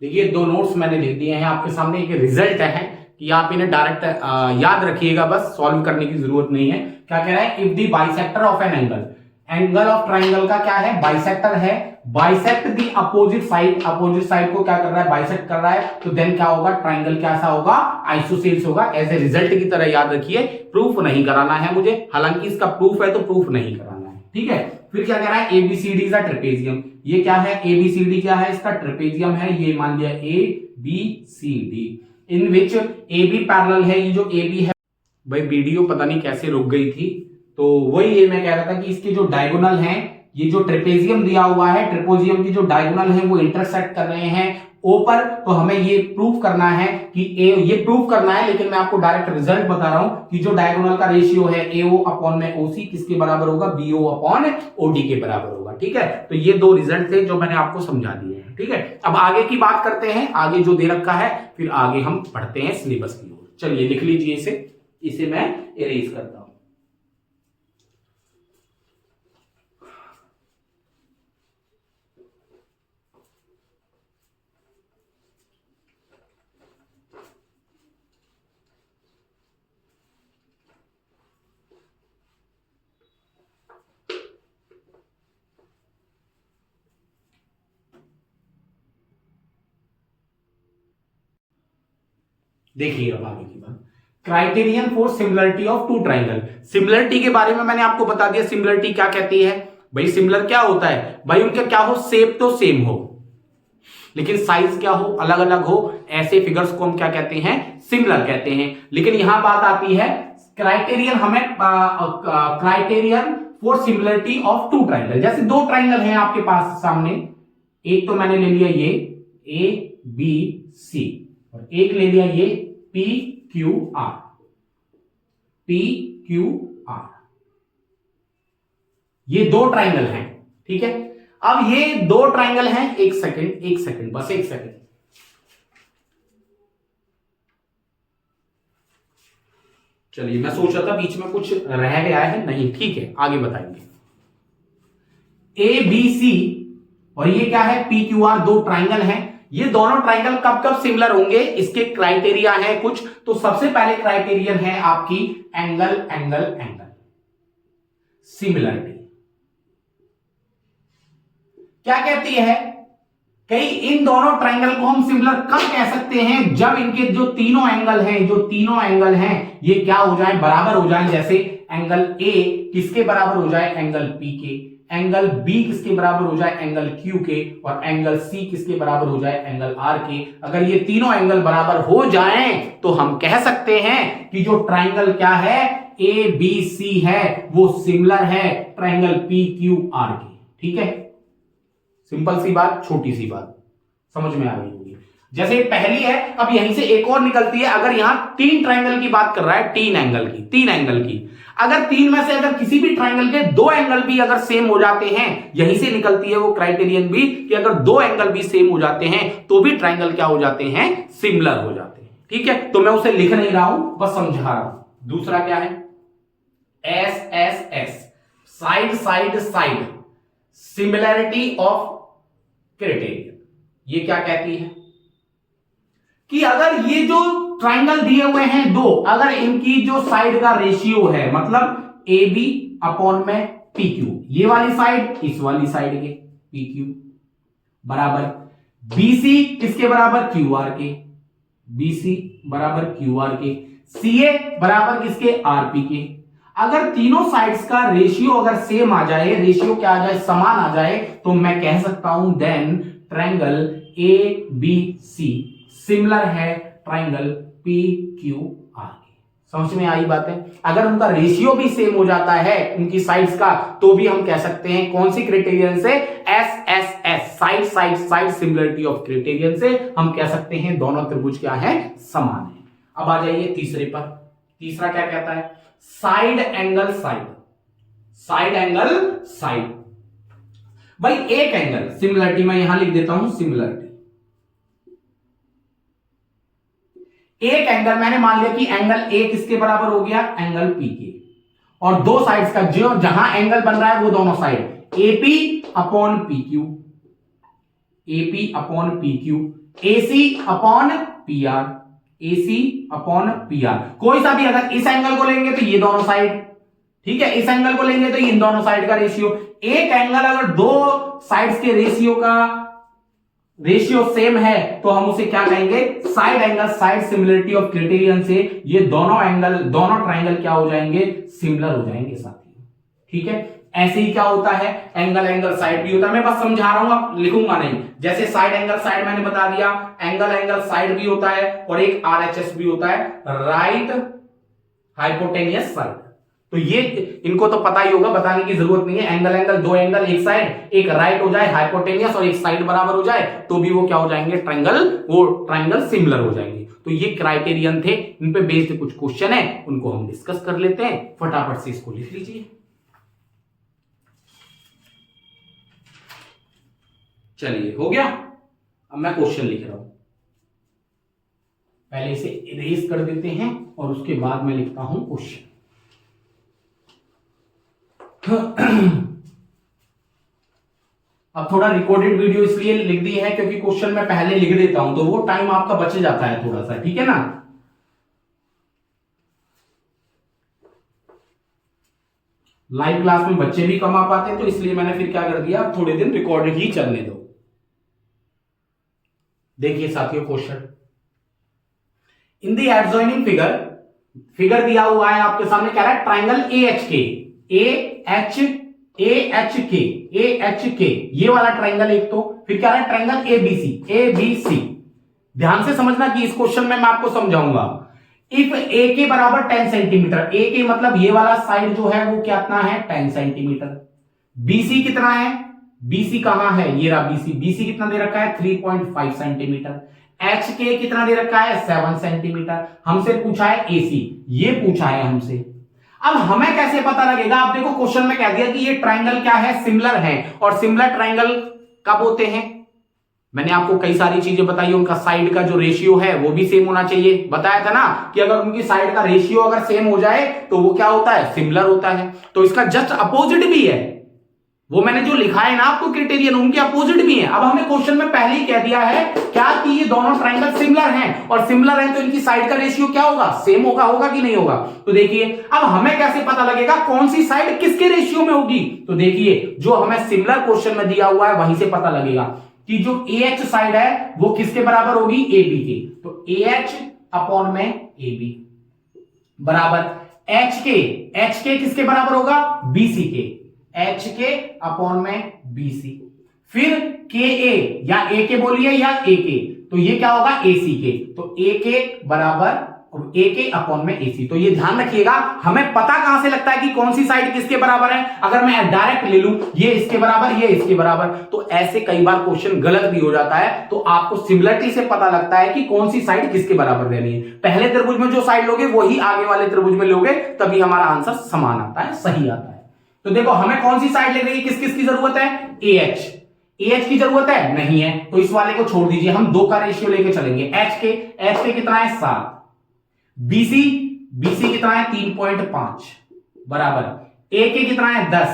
देखिए 2 नोट्स मैंने लिख दिए हैं आपके सामने, एक रिजल्ट है कि आप इन्हें डायरेक्ट याद रखिएगा, बस सॉल्व करने की जरूरत नहीं है। क्या कह रहा है, if the bisector of an angle, angle of triangle का क्या है, बाइसेक्टर है, bisect the opposite side, opposite side को क्या कर रहा है, बाइसेक्ट कर रहा है, तो देन क्या होगा, ट्रायंगल कैसा होगा, आइसोसेल्स होगा। एज ए रिजल्ट की तरह याद रखिए, प्रूफ नहीं कराना है मुझे, हालांकि इसका प्रूफ है तो प्रूफ नहीं कराना है। ठीक है, फिर क्या कह रहा है, ABCD इज अ ट्रेपेजियम, ये क्या है, ABCD क्या है, इसका ट्रेपेजियम है, ये मान लिया ABCD, इन विच AB पैरेलल है, ये जो AB है भाई वीडियो पता नहीं कैसे रुक गई थी, तो वही ये मैं कह रहा था कि इसके जो डायगोनल हैं, ये जो ट्रेपेजियम दिया हुआ है, ट्रेपेजियम की जो डायगोनल है वो इंटरसेक्ट कर रहे हैं ओ पर, तो हमें ये प्रूफ करना है कि ए, ये प्रूफ करना है, लेकिन मैं आपको डायरेक्ट रिजल्ट बता रहा हूं कि जो डायगोनल का रेशियो है एओ अपॉन में ओसी किसके बराबर होगा, बीओ अपॉन ओडी के बराबर होगा। ठीक है, तो ये दो रिजल्ट थे जो मैंने आपको समझा दिए हैं। ठीक है, अब आगे की बात करते हैं, आगे जो दे रखा है, फिर आगे हम पढ़ते हैं सिलेबस की ओर। चलिए लिख लीजिए इसे मैं इरेज करता हूं। देखिए अब आगे की बात, criterion for similarity of two triangle. Similarity के बारे में मैंने आपको बता दिया, सिमिलरिटी क्या कहती है भाई। सिमिलर क्या होता है भाई, उनका क्या हो, शेप तो सेम हो लेकिन साइज क्या हो, अलग अलग हो, ऐसे फिगर्स को हम क्या कहते हैं, सिमिलर कहते हैं। लेकिन यहां बात आती है क्राइटेरियन, हमें criterion for similarity of two triangle. जैसे दो ट्राइंगल हैं आपके पास सामने, एक तो मैंने ले लिया ये ए बी सी, और एक ले लिया ये P Q are, P Q are, ये दो ट्राइंगल हैं। ठीक है, अब ये दो ट्राइंगल हैं, एक सेकंड बस एक सेकंड। चलिए, मैं सोच रहा था बीच में कुछ रह गया है, नहीं ठीक है, आगे बताएंगे। ए बी सी और ये क्या है, पी क्यू आर, दो ट्राइंगल हैं। ये दोनों ट्राइंगल कब कब सिमिलर होंगे, इसके क्राइटेरिया है कुछ। तो सबसे पहले क्राइटेरियन है आपकी एंगल एंगल एंगल सिमिलरिटी। क्या कहती है, कई इन दोनों ट्राइंगल को हम सिमिलर कब कह सकते हैं, जब इनके जो तीनों एंगल हैं ये क्या हो जाए, बराबर हो जाए। जैसे एंगल ए किसके बराबर हो जाए, एंगल पी के, एंगल बी किसके बराबर हो जाए, एंगल क्यू के, और एंगल सी किसके बराबर हो जाए, एंगल आर के। अगर ये तीनों एंगल बराबर हो जाएं तो हम कह सकते हैं कि जो ट्राइंगल क्या है, ए बी सी है, वो सिमिलर है ट्राइंगल पी क्यू आर के। ठीक है, सिंपल सी बात, छोटी सी बात, समझ में आ गई होगी। जैसे पहली है, अब यहीं से एक और निकलती है। अगर यहां तीन ट्राइंगल की बात कर रहा है, तीन एंगल की, अगर तीन में से अगर किसी भी ट्राइंगल के दो एंगल भी अगर सेम हो जाते हैं, यहीं से निकलती है वो क्राइटेरियन भी कि अगर दो एंगल भी सेम हो जाते हैं तो भी ट्राइंगल क्या हो जाते हैं, सिमिलर हो जाते हैं। ठीक है, तो मैं उसे लिख नहीं रहा हूं, बस समझा रहा हूं। दूसरा क्या है, S S S, side side side similarity of criterion. ये क्या कहती है कि अगर ये जो ट्राइंगल दिए हुए हैं दो, अगर इनकी जो साइड का रेशियो है, मतलब ए बी अपॉन में पी क्यू, ये वाली साइड इस वाली साइड के पी क्यू बराबर बी सी किसके बराबर, क्यू आर के, बी सी बराबर क्यू आर के, सी ए बराबर किसके, आर पी के। अगर तीनों साइड्स का रेशियो अगर सेम आ जाए, रेशियो क्या आ जाए, समान आ जाए, तो मैं कह सकता हूं then triangle A B C similar है ट्राइंगल पी क्यू आर के। समझ में आई बात है। अगर उनका रेशियो भी सेम हो जाता है उनकी साइड्स का, तो भी हम कह सकते हैं कौन सी क्राइटेरियन से, S S S, side side side similarity of criterion से हम कह सकते हैं दोनों त्रिभुज क्या है, समान है। अब आ जाइए तीसरे पर। तीसरा क्या कहता है, side angle side, side angle side. भाई एक एंगल, सिमिलरिटी मैं यहां लिख देता हूं, सिमिलरिटी एक एंगल, मैंने मान लिया कि एंगल ए किसके बराबर हो गया, एंगल पी के, और दो साइड्स का जो जहां एंगल बन रहा है वो दोनों side AP upon P Q, AP upon P Q, AC upon P R, AC upon P R. कोई सा भी अगर इस एंगल को लेंगे तो ये दोनों साइड, ठीक है, इस एंगल को लेंगे तो इन दोनों साइड का रेशियो। एक एंगल अगर दो साइड्स के रेशियो सेम है तो हम उसे क्या कहेंगे, side angle side similarity of criterion से ये दोनों एंगल, दोनों ट्राइंगल क्या हो जाएंगे, सिमिलर हो जाएंगे साथियों। ठीक है, ऐसे ही क्या होता है, एंगल एंगल साइड भी होता है। मैं बस समझा रहा हूं, अब लिखूंगा नहीं। जैसे साइड एंगल साइड मैंने बता दिया, एंगल एंगल साइड भी होता है, और एक आरएचएस भी होता है, राइट हाइपोटेनियस साइड। तो ये इनको तो पता ही होगा, बताने की जरूरत नहीं है। एंगल दो एंगल एक साइड, एक राइट हो जाए हाइपोटेनियस और एक साइड बराबर हो जाए तो भी वो क्या हो जाएंगे, ट्रायंगल सिमिलर हो जाएंगे। तो ये क्राइटेरियन थे, इन पे बेस्ड कुछ क्वेश्चन है, उनको हम डिस्कस कर लेते हैं। फटाफट से इसको लिख लीजिए। चलिए हो गया। अब मैं क्वेश्चन लिख रहा हूं, पहले इसे इरेज कर देते हैं और उसके बाद मैं लिखता हूं क्वेश्चन। अब थोड़ा रिकॉर्डेड वीडियो इसलिए लिख दी है क्योंकि क्वेश्चन मैं पहले लिख देता हूं तो वो टाइम आपका बच जाता है थोड़ा सा, ठीक है ना। लाइव क्लास में बच्चे भी कम आ पाते हैं तो इसलिए मैंने फिर क्या कर दिया, थोड़े दिन रिकॉर्डेड ही चलने दो। देखिए साथियों क्वेश्चन, इन दी एडजॉइनिंग फिगर दिया हुआ है आपके सामने, कह रहा है ट्राइंगल AHK ये वाला ट्राइंगल एक, तो फिर क्या रहा है ट्राइंगल ABC। ध्यान से समझना कि इस क्वेश्चन में मैं आपको समझाऊंगा। इफ AK बराबर 10 सेंटीमीटर, AK मतलब ये वाला साइड जो है वो कितना है 10 सेंटीमीटर। BC कितना है, BC कहां है, ये रहा BC कितना दे रखा है 3.5 सेंटीमीटर। HK कितना दे रखा है 7 सेंटीमीटर। हमसे पूछा है AC, ये पूछा है हमसे। अब हमें कैसे पता लगेगा, आप देखो क्वेश्चन में कह दिया कि ये ट्राइंगल क्या है, सिमिलर है, और सिमिलर ट्राइंगल कब होते हैं, मैंने आपको कई सारी चीजें बताई, उनका साइड का जो रेशियो है वो भी सेम होना चाहिए। बताया था ना कि अगर उनकी साइड का रेशियो अगर सेम हो जाए तो वो क्या होता है, सिमिलर होता है। तो इसका जस्ट अपोजिट भी है, वो मैंने जो लिखा है ना आपको क्राइटेरियन, उनके अपोजिट भी है। अब हमें क्वेश्चन में पहले ही कह दिया है क्या कि ये दोनों ट्राइंगल सिमिलर हैं, और सिमिलर हैं तो इनकी साइड का रेशियो क्या होगा, सेम होगा कि नहीं होगा। तो देखिए अब हमें कैसे पता लगेगा कौन सी साइड किसके रेशियो में होगी। तो देखिए जो हमें सिमिलर क्वेश्चन में दिया हुआ है वहीं से पता लगेगा कि जो AH साइड है वो किसके बराबर होगी, AB के। तो AH अपॉन में AB बराबर HK किसके बराबर होगा, BC के, HK अपॉन में BC। फिर KA या AK बोलिए या AK, तो ये क्या होगा AC के, तो AK बराबर AK अपॉन में AC। तो ये ध्यान रखिएगा, हमें पता कहां से लगता है कि कौन सी साइड किसके बराबर है। अगर मैं डायरेक्ट ले लूं ये इसके बराबर ये इसके बराबर, तो ऐसे कई बार क्वेश्चन गलत भी हो जाता है। तो आपको सिमिलरिटी से पता लगता है कि कौन सी साइड किसके बराबर रहनी है। पहले त्रिभुज में जो साइड लोगे वही आगे वाले त्रिभुज में लोगे, तभी हमारा आंसर समान आता है, सही आता है। तो देखो हमें कौन सी साइड लेने की किस किस की जरूरत है, AH की जरूरत है नहीं है, तो इस वाले को छोड़ दीजिए, हम 2 का रेशियो लेके चलेंगे। HK कितना है 7, BC कितना है 3.5 बराबर, AK कितना है 10,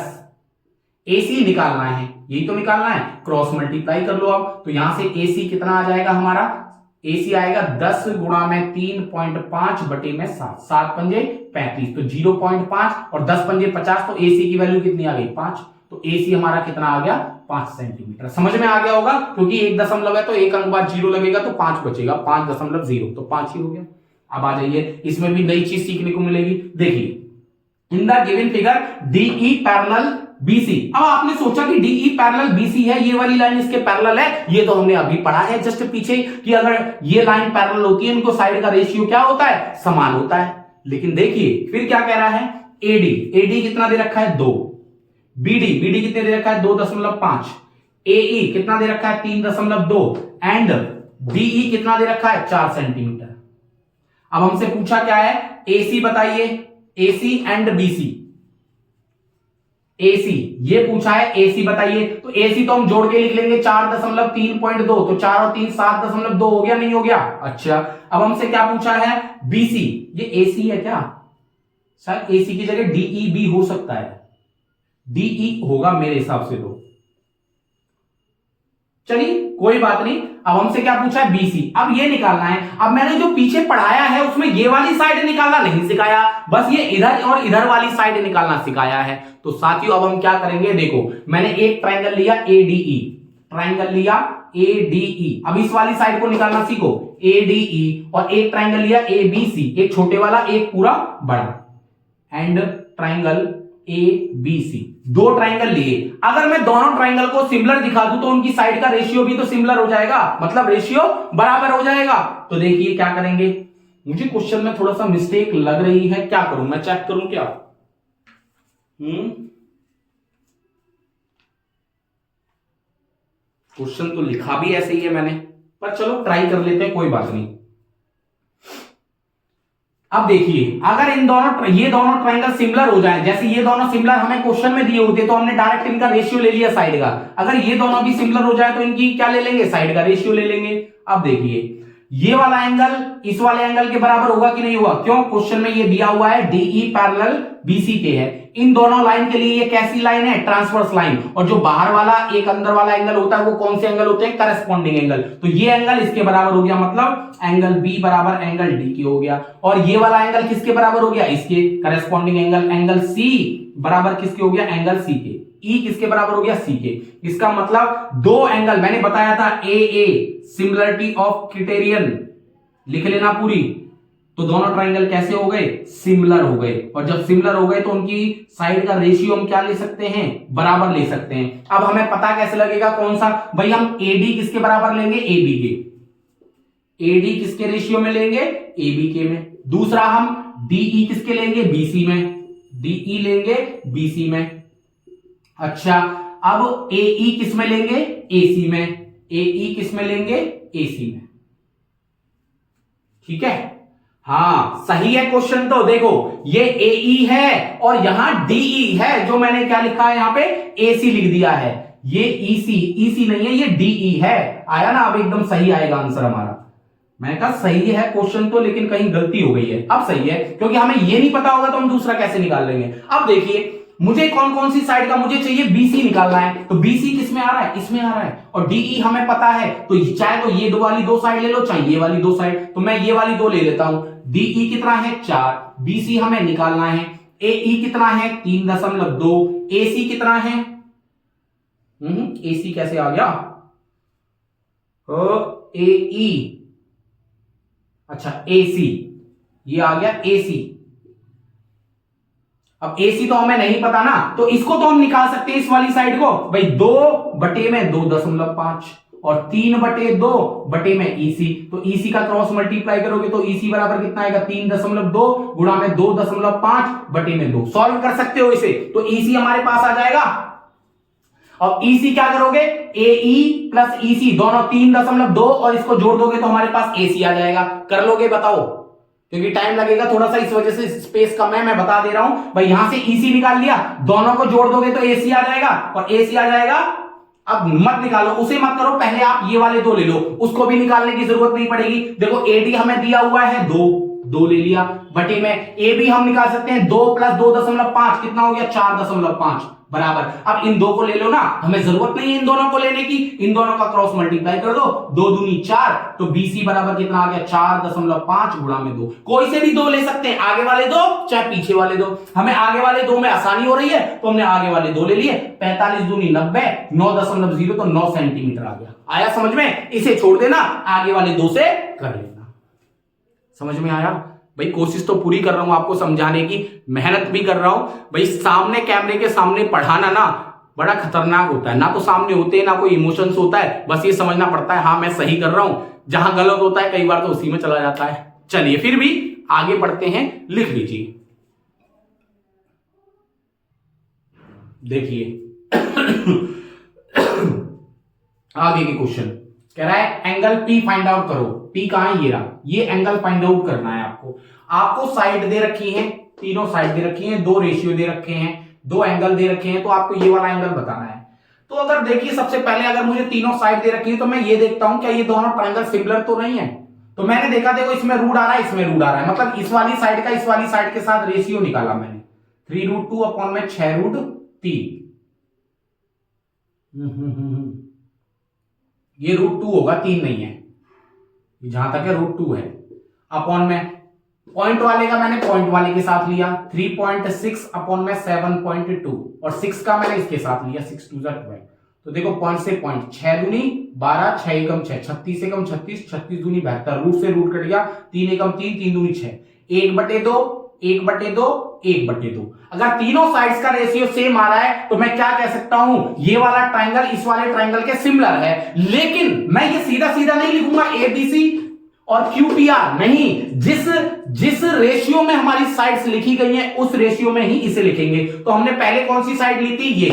AC निकालना है, यही तो निकालना है, क्रॉस मल्टीप्लाई कर लो अब। तो यहां से AC कितना आ जाएगा हमारा, AC आएगा 10 गुणा में 3.5 बटे में 7, 7 पंजे 35, तो 0.5 और 10 पंजे 50, तो AC की वैल्यू कितनी आ गई 5। तो AC हमारा कितना आ गया 5 सेंटीमीटर। समझ में आ गया होगा, क्योंकि 1 दशमलव है तो एक अंक बाद 0 लगेगा तो 5 बचेगा, 5.0 तो 5 ही हो गया। अब आ जाइए, इसमें भी नई चीज सीखने को मिलेगी। देखिए in the given figure DE parallel BC। अब आपने सोचा कि DE पैरेलल BC है, ये वाली लाइन इसके पैरेलल है, ये तो हमने अभी पढ़ा है जस्ट पीछे कि अगर ये लाइन पैरेलल होती है इनको साइड का रेशियो क्या होता है, समान होता है। लेकिन देखिए फिर क्या कह रहा है, AD कितना दे रखा है 2, BD कितने दे रखा है 2.5, AE कितना दे रखा है 3.2 एंड DE कितना दे रखा है 4 सेंटीमीटर। अब हमसे पूछा क्या है, AC बताइए, AC एंड BC, AC ये पूछा है, AC बताइए। तो AC तो हम जोड़ के लिख लेंगे 4.3.2, तो 4 और 3 7.2 हो गया, नहीं हो गया। अच्छा अब हमसे क्या पूछा है, BC, ये AC है क्या, सर AC की जगह DEB हो सकता है, DE होगा मेरे हिसाब से। तो चलिए कोई बात नहीं। अब हमसे क्या पूछा है BC, अब ये निकालना है। अब मैंने जो पीछे पढ़ाया है उसमें ये वाली साइड निकालना नहीं सिखाया, बस ये इधर और इधर वाली साइड निकालना सिखाया है। तो साथियों अब हम क्या करेंगे, देखो मैंने एक ट्राइंगल लिया ADE, अब इस वाली साइड को निकालना सीखो, ADE, और एक ट्राइंगल लिया ABC, एक छोटे वाला एक पूरा बड़ा, एंड ट्राइंगल ABC, 2 ट्राइंगल लिए। अगर मैं दोनों ट्राइंगल को सिमिलर दिखा दूं तो उनकी साइड का रेशियो भी तो सिमिलर हो जाएगा, मतलब रेशियो बराबर हो जाएगा। तो देखिए क्या करेंगे, मुझे क्वेश्चन में थोड़ा सा मिस्टेक लग रही है, क्या करूं मैं, चेक करूं क्या? क्वेश्चन तो लिखा भी ऐसे ही है मैंने, पर चलो ट्राई कर लेते हैं, कोई बात नहीं। अब देखिए, अगर ये दोनों ट्रायंगल सिमिलर हो जाएं, जैसे ये दोनों सिमिलर हमें क्वेश्चन में दिए होते तो हमने डायरेक्ट इनका रेशियो ले लिया साइड का। अगर ये दोनों भी सिमिलर हो जाए तो इनकी क्या ले लेंगे, साइड का रेशियो ले लेंगे। अब देखिए, ये वाला एंगल इस वाले एंगल के बराबर होगा कि नहीं होगा? क्यों? क्वेश्चन में ये दिया हुआ है DE पैरेलल BC के है। इन दोनों लाइन के लिए ये कैसी लाइन है? Transverse line. और जो बाहर वाला एक अंदर वाला एंगल होता है वो कौन से एंगल होते हैं? Corresponding angle. तो ये एंगल इसके बराबर हो गया, मतलब एंगल B बराबर एंगल D के हो गया। और ये वाला एंगल किसके बराबर हो गया? इसके करस्पॉन्डिंग एंगल C बराबर किसके हो गया? एंगल C के। E किसके बराबर हो गया? C के। इसका मतलब दो एंगल, मैंने बताया था AA सिमिलरिटी ऑफ क्राइटेरियन, लिख लेना पूरी। तो दोनों ट्रायंगल कैसे हो गए? सिमिलर हो गए। और जब सिमिलर हो गए तो उनकी साइड का रेशियो हम क्या ले सकते हैं? बराबर ले सकते हैं। अब हमें पता कैसे लगेगा कौन सा? भाई हम AD किसके बराबर लेंगे? AB के। AD किसके रेशियो में लेंगे? AB के में। दूसरा हम DE किसके लेंगे? BC में। DE लेंगे BC में। अच्छा, अब AE किस में लेंगे? AC में। AE किस में लेंगे? AC में। ठीक है, हाँ सही है क्वेश्चन। तो देखो, ये AE है और यहां DE है, जो मैंने क्या लिखा है यहां पे? AC लिख दिया है। ये EC नहीं है, ये DE है। आया ना? अब एकदम सही आएगा आंसर हमारा। मैंने कहा सही है क्वेश्चन तो, लेकिन कहीं गलती हो गई है। अब सही है, क्योंकि हमें ये नहीं पता होगा तो हम दूसरा कैसे निकाल लेंगे। अब देखिए, मुझे कौन कौन सी साइड का मुझे चाहिए? BC निकालना है। तो BC किस में आ रहा है? इसमें आ रहा है। और DE हमें पता है, तो चाहे तो ये दो वाली दो साइड ले लो, चाहे ये वाली दो साइड। तो मैं ये वाली दो ले लेता हूं। DE कितना है? 4। BC हमें निकालना है। AE कितना है? 3.2। AC कितना है? AC कैसे आ गया? AE, अच्छा AC, ये आ गया AC। अब AC तो हमें नहीं पता ना, तो इसको तो हम निकाल सकते हैं, इस वाली साइड को। भाई 2/2.5 और 3/2 में EC। तो EC का क्रॉस मल्टीप्लाई करोगे तो EC बराबर कितना आएगा? 3.2 गुणा में 2.5/2। सॉल्व कर सकते हो इसे, तो EC हमारे पास आ जाएगा। अब EC क्या करोगे? AE प्लस EC दोनों 3.2 और इसको जोड़ दोगे तो हमारे पास AC आ जाएगा। कर लोगे? बताओ, क्योंकि टाइम लगेगा थोड़ा सा, इस वजह से स्पेस कम है। मैं बता दे रहा हूं भाई, यहां से EC निकाल लिया, दोनों को जोड़ दोगे तो AC आ जाएगा और AC आ जाएगा। अब मत निकालो, उसे मत करो, पहले आप ये वाले दो ले लो, उसको भी निकालने की जरूरत नहीं पड़ेगी। देखो AD हमें दिया हुआ है 2 ले लिया, बटे में AB हम निकाल सकते हैं 2 + 2.5 कितना हो गया? 4.5 बराबर। अब इन दो को ले लो ना, हमें जरूरत नहीं है इन दोनों को लेने की। इन दोनों का क्रॉस मल्टीप्लाई कर दो, 2 दूनी 4, तो BC बराबर कितना आ गया? 4.5 गुणा में 2। कोई से भी दो ले सकते हैं, आगे वाले दो चाहे पीछे वाले दो। हमें आगे वाले दो में आसानी हो रही है तो हमने आगे वाले दो ले लिए। 45 दूनी 90, 9.0 तो 9 सेंटीमीटर आ गया। आया समझ में? इसे छोड़ देना, आगे वाले दो से कर लेना। समझ में आया? भाई कोशिश तो पूरी कर रहा हूं आपको समझाने की, मेहनत भी कर रहा हूं भाई। सामने कैमरे के सामने पढ़ाना ना बड़ा खतरनाक होता है, ना तो सामने होते हैं ना कोई इमोशंस होता है, बस ये समझना पड़ता है हाँ मैं सही कर रहा हूं। जहां गलत होता है कई बार तो उसी में चला जाता है। चलिए फिर भी आगे बढ़ते हैं, लिख लीजिए। देखिए आगे के क्वेश्चन कह रहा है एंगल P फाइंड आउट करो। P कहां है? ये रहा, ये एंगल फाइंड आउट करना है आपको। आपको साइड दे रखी है, तीनों साइड दे रखी है, 2 रेशियो दे रखे हैं, 2 एंगल दे रखे हैं, तो आपको ये वाला एंगल बताना है। तो अगर देखिए, सबसे पहले अगर मुझे तीनों साइड दे रखी है तो मैं ये देखता हूं क्या ये दोनों ट्रायंगल सिमिलर तो नहीं है। तो मैंने देखा, देखो इसमें रूट आ रहा है, इसमें रूट आ रहा है, मतलब इस वाली साइड का इस वाली साइड के साथ रेशियो निकाला मैंने। 3√2 अपॉन में 6√3। ये √2 होगा, 3 नहीं है, जहां तक है √2 है। अपॉन में पॉइंट वाले का मैंने पॉइंट वाले के साथ लिया, 3.6 अपॉन में 7.2 और 6 का मैंने इसके साथ लिया, 6 2 12। तो देखो पॉइंट से पॉइंट, 6 दूनी 12, 6 एकम 6, 36 एकम 36, 36 दूनी 72, रूट से रूट कट गया, 3 एकम 3, 3 दूनी 6, 1/2, 1/2, 1/2। अगर तीनों साइड्स का रेशियो सेम आ रहा है तो मैं क्या कह सकता हूं? ये वाला ट्रायंगल इस वाले ट्रायंगल के सिमिलर है। लेकिन मैं ये सीधा सीधा नहीं लिखूंगा ABC और QPR, नहीं, जिस जिस रेशियो में हमारी साइड्स लिखी गई हैं उस रेशियो में ही इसे लिखेंगे। तो हमने पहले कौन सी साइड ली थी, ये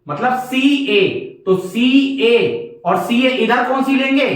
मतलब सी ए, तो सी ए और सी ए इधर कौन सी लेंगे,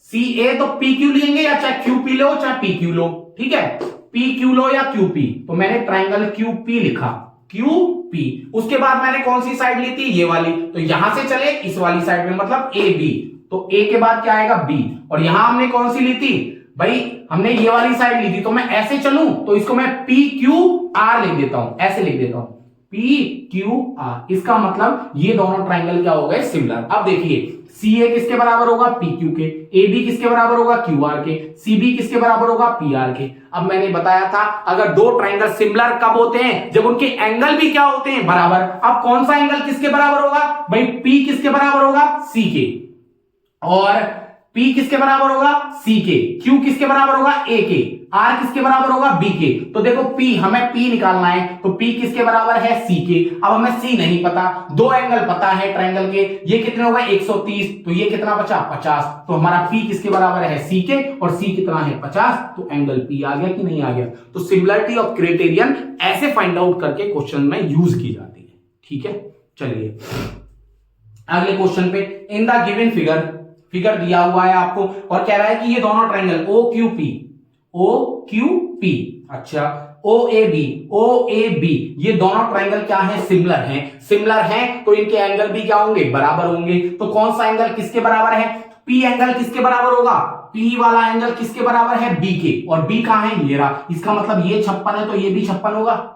सी ए, तो पी क्यू लेंगे, या चाहे क्यू पी लो चाहे पी क्यू लो, ठीक है, पी क्यू लो या क्यू पी। तो मैंने ट्राइंगल क्यू पी लिखा, क्यू पी। उसके बाद मैंने कौन सी साइड ली थी, ये वाली, तो यहां से चले इस वाली साइड में, मतलब ए बी, तो ए के बाद क्या आएगा बी, और यहां हमने कौन सी ली थी भाई, हमने ये वाली साइड ली थी, तो मैं ऐसे चलूं तो इसको मैं पी क्यू आर लिख देता हूं, ऐसे लिख देता हूं पी क्यू आर। इसका मतलब ये दोनों ट्राइंगल क्या हो गए, सिमिलर। अब देखिए सी ए किसके बराबर होगा, पी क्यू के, ए बी किसके बराबर होगा, क्यू आर के, सी बी किसके बराबर होगा, पी आर के। अब मैंने बताया था अगर दो ट्राइंगल सिमिलर कब होते हैं, जब उनके एंगल भी क्या होते हैं, बराबर। अब कौन सा एंगल किसके बराबर होगा भाई, पी किसके बराबर होगा, सी के, और P किसके बराबर होगा, C के, Q किसके बराबर होगा, A के, R किसके बराबर होगा, B के। तो देखो P, हमें P निकालना है, तो P किसके बराबर है, C के। अब हमें C नहीं पता, दो एंगल पता है ट्रायंगल के, ये कितने होगा 130, तो ये कितना बचा 50, तो हमारा P किसके बराबर है, C के, और C कितना है 50, तो एंगल P आ गया कि नहीं आ गया। तो सिमिलरिटी ऑफ क्राइटेरियन ऐसे फाइंड आउट करके क्वेश्चन में यूज की जाती है, ठीक है। चलिए अगले क्वेश्चन पे, इन द गिवन फिगर दिया हुआ है आपको और कह रहा है कि ये दोनों ट्रायंगल ओ क्यू पी, अच्छा ओ ए बी, ये दोनों ट्रायंगल क्या है, सिमिलर हैं, तो इनके एंगल भी क्या होंगे, बराबर होंगे। तो कौन सा एंगल किसके बराबर है, पी एंगल किसके बराबर होगा, पी वाला एंगल किसके बराबर है, बी के, और बी कहां है, ये रहा। इसका मतलब ये 56 है तो ये भी 56 होगा।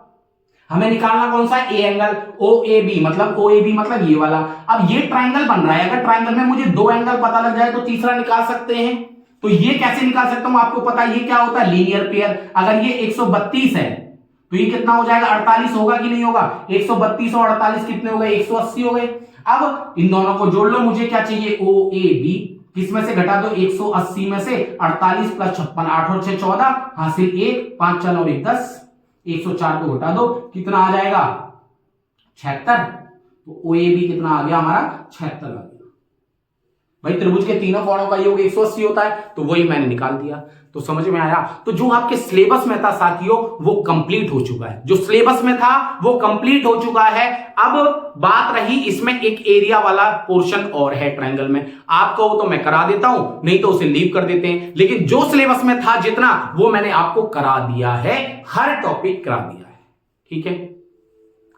हमें निकालना कौन सा है, A angle, O A B मतलब ये वाला। अब ये ट्रायंगल बन रहा है, अगर ट्रायंगल में मुझे दो एंगल पता लग जाए तो तीसरा निकाल सकते हैं। तो ये कैसे निकाल सकता हूं, आपको पता है ये क्या होता है, लीनियर पेयर। अगर ये 132 है तो ये कितना हो जाएगा, 48 होगा कि नहीं होगा, 132 और 48 कितने हो गए, 180 हो गए। अब इन दोनों को जोड़ लो, मुझे क्या चाहिए, ओ ए बी, किसमें से घटा दो, 180 में से 48 प्लस 56, 8 और 6 14, हासिल 1, 5 4 और 1 10, 104 को घटा दो, कितना आ जाएगा 76। तो ओ ए बी कितना आ गया हमारा, 76 आ गया। भाई त्रिभुज के तीनों कोणों का योग 180 होता है, तो वही मैंने निकाल दिया। तो समझ में आया। तो जो आपके सिलेबस में था साथियों वो कंप्लीट हो चुका है, जो सिलेबस में था वो कंप्लीट हो चुका है। अब बात रही इसमें एक एरिया वाला पोर्शन और है ट्रायंगल में, आप कहो तो मैं करा देता हूं, नहीं तो उसे लीव कर देते हैं, लेकिन जो सिलेबस में था जितना वो मैंने आपको करा दिया है, हर टॉपिक करा दिया है, ठीक है।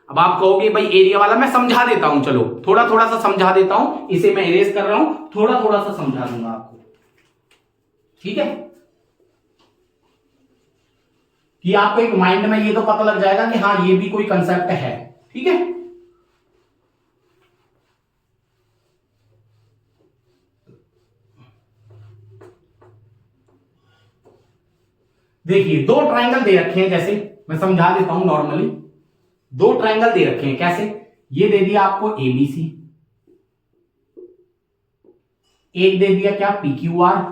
अब आप कहोगे भाई एरिया वाला मैं समझा देता हूं, चलो थोड़ा थोड़ा सा समझा देता हूं, इसे मैं इरेज कर रहा हूं, थोड़ा थोड़ा सा समझा दूंगा आपको, ठीक है, कि आपको एक माइंड में ये तो पता लग जाएगा कि हाँ ये भी कोई कंसेप्ट है, ठीक है। देखिए दो ट्रायंगल दे रखे हैं, जैसे मैं समझा देता हूं नॉर्मली, दो ट्रायंगल दे रखे हैं, कैसे, ये दे दिया आपको एबीसी, एक दे दिया क्या पी क्यू आर,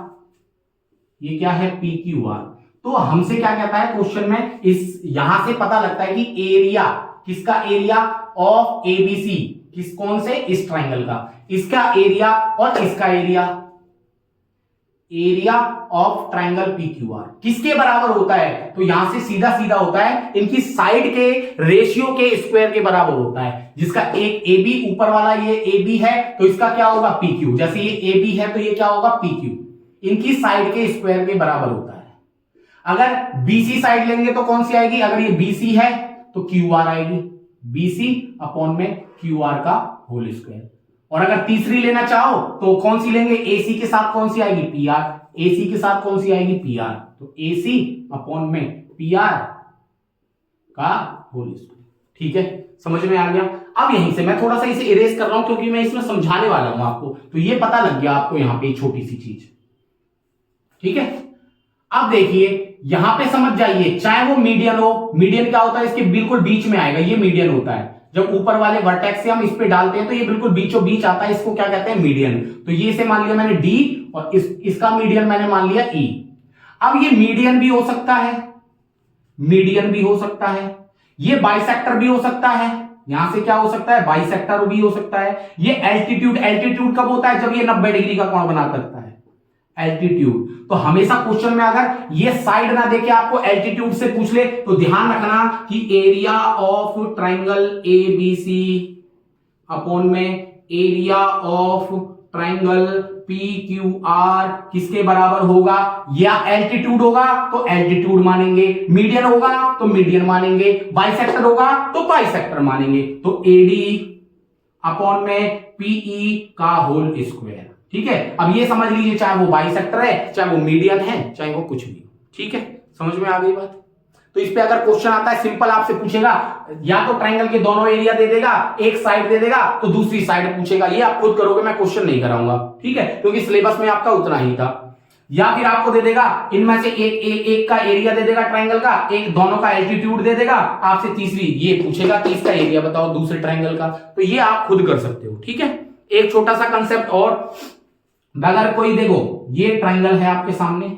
ये क्या है पी क्यू आर। तो हमसे क्या कहता है क्वेश्चन में, इस यहां से पता लगता है कि एरिया, किसका एरिया ऑफ एबीसी, किस कौन से, इस ट्रायंगल का, इसका एरिया और इसका area of triangle P Q are किसके बराबर होता है। तो यहां से सीधा सीधा होता है इनकी साइड के रेशियो के स्क्वायर के बराबर होता है, जिसका एक ए बी, ऊपर वाला ये ए बी है तो इसका क्या होगा पी क्यू, जैसे ये ए बी है तो ये क्या होगा पी क्यू, इनकी साइड के स्क्वायर के बराबर होता है। अगर बीसी साइड लेंगे तो कौन सी आएगी, अगर ये बीसी है तो क्यू आर आएगी, बीसी अपॉन में क्यू आर का होल स्क्वायर। और अगर तीसरी लेना चाहो तो कौन सी लेंगे, एसी के साथ कौन सी आएगी पी आर, एसी के साथ कौन सी आएगी पी आर, तो एसी अपॉन में पी आर का होल स्क्वायर, ठीक है, समझ में आ गया। अब यहीं से मैं थोड़ा सा इसे इरेज कर रहा हूं क्योंकि मैं इसमें समझाने वाला हूं आपको, तो ये पता लग गया आपको यहां पे छोटी सी चीज, ठीक है। अब देखिए यहां पे समझ जाइए, चाहे वो मीडियन हो, मीडियन क्या होता है, इसके बिल्कुल बीच में आएगा, ये मीडियन होता है, जब ऊपर वाले वर्टेक्स से हम इस पे डालते हैं तो ये बिल्कुल बीचों बीच आता है, इसको क्या कहते हैं मीडियन। तो ये इसे मान लिया मैंने डी और इसका मीडियन मैंने मान लिया ई। अब ये मीडियन भी हो सकता है, मीडियन भी हो सकता है, ये बाइसेक्टर भी हो सकता है, यहां से क्या हो सकता है बाइसेक्टर भी हो सकता है। ये एल्टीट्यूड, एल्टीट्यूड कब होता है, जब ये 90 डिग्री का कोण बना करता है, एल्टीट्यूड। तो हमेशा क्वेश्चन में अगर ये साइड ना देके आपको एल्टीट्यूड से पूछ ले तो ध्यान रखना कि area of triangle ABC upon में एरिया ऑफ ट्राइंगल PQR किसके बराबर होगा, या एल्टीट्यूड होगा तो एल्टीट्यूड मानेंगे, मीडियन होगा तो मीडियन मानेंगे, बाइसेक्टर होगा तो बाइसेक्टर मानेंगे। तो AD अपॉन में PE का होल स्क्वायर। ठीक है, अब ये समझ लीजिए चाहे वो बाइसेक्टर है, चाहे वो मीडियन है, चाहे वो कुछ भी। ठीक है, समझ में आ गई बात। तो इस पे अगर क्वेश्चन आता है सिंपल आपसे पूछेगा, या तो ट्राइंगल के दोनों एरिया दे देगा, एक साइड दे देगा तो दूसरी साइड पूछेगा, ये आप खुद करोगे, मैं क्वेश्चन नहीं कराऊंगा। ठीक है, क्योंकि सिलेबस में आपका उतना ही था। या फिर आपको दे देगा इनमें से एक का एरिया दे देगा ट्राइंगल का, एक दोनों का एल्टीट्यूड दे देगा, आपसे तीसरी ये पूछेगा कि इसका एरिया बताओ दूसरे ट्राइंगल का। तो ये आप खुद कर सकते हो। ठीक है, एक छोटा सा कंसेप्ट और, अगर कोई देखो ये ट्राइंगल है आपके सामने,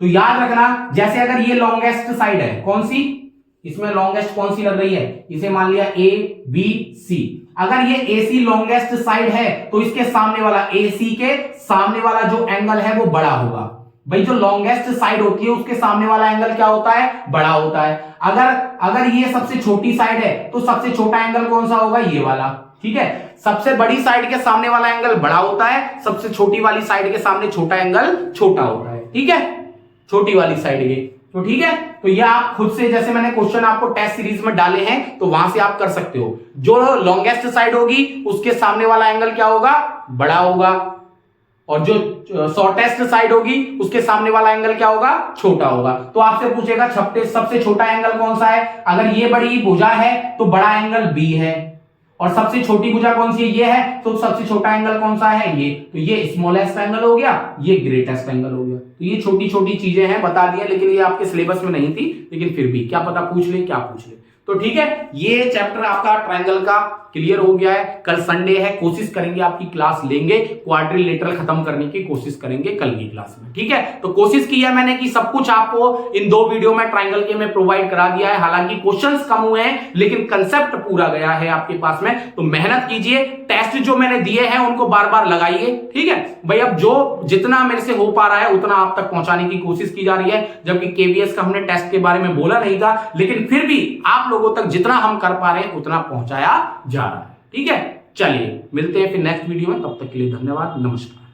तो याद रखना जैसे अगर ये लॉन्गेस्ट साइड है, कौन सी, इसमें लॉन्गेस्ट कौन सी लग रही है, इसे मान लिया ABC। अगर ये AC लॉन्गेस्ट साइड है तो इसके सामने वाला AC के सामने वाला जो एंगल है वो बड़ा होगा। भाई जो लॉन्गेस्ट साइड होती है उसके सामने वाला एंगल क्या होता है, बड़ा होता है। अगर ये सबसे छोटी साइड है तो सबसे छोटा एंगल कौन सा होगा, ये वाला। ठीक है, सबसे बड़ी साइड के सामने वाला एंगल बड़ा होता है, सबसे छोटी वाली साइड के सामने छोटा एंगल छोटा होता है। ठीक है, छोटी वाली साइड ये। तो ठीक है, तो ये आप खुद से, जैसे मैंने क्वेश्चन आपको टेस्ट सीरीज में डाले हैं तो वहां से आप कर सकते हो। जो लॉन्गेस्ट साइड होगी उसके सामने वाला एंगल क्या होगा, बड़ा होगा, और जो शॉर्टेस्ट साइड होगी उसके सामने वाला एंगल क्या होगा, छोटा होगा। तो आपसे पूछेगा सबसे छोटा एंगल कौन सा है, अगर ये बड़ी भुजा है तो बड़ा एंगल B है, और सबसे छोटी भुजा कौन सी है, ये है, तो सबसे छोटा एंगल कौन सा है, ये। तो ये स्मॉलेस्ट एंगल हो गया, ये ग्रेटेस्ट एंगल हो गया। तो ये छोटी छोटी चीजें हैं, बता दिया, लेकिन ये आपके सिलेबस में नहीं थी, लेकिन फिर भी क्या पता पूछ ले, क्या पूछ ले। तो ठीक है, ये चैप्टर आपका ट्रायंगल का क्लियर हो गया है। कल संडे है, कोशिश करेंगे आपकी क्लास लेंगे, क्वाड्रिलेटरल खत्म करने की कोशिश करेंगे कल की क्लास में। ठीक है, तो कोशिश की है मैंने कि सब कुछ आपको इन 2 वीडियो में ट्रायंगल के में प्रोवाइड करा दिया है। हालांकि क्वेश्चंस कम हुए हैं लेकिन कंसेप्ट पूरा गया है आपके पास में। तो मेहनत कीजिए, टेस्ट जो मैंने दिए हैं उनको बार बार लगाइए। ठीक है भाई, अब जो जितना मेरे से हो पा रहा है उतना आप तक पहुंचाने की कोशिश की जा रही है। जबकि केवीएस का हमने टेस्ट के बारे में बोला नहीं था, लेकिन फिर भी आप लोगों तक जितना हम कर पा रहे हैं उतना पहुंचाया जा रहा है। ठीक है, चलिए मिलते हैं फिर नेक्स्ट वीडियो में, तब तक के लिए धन्यवाद, नमस्कार।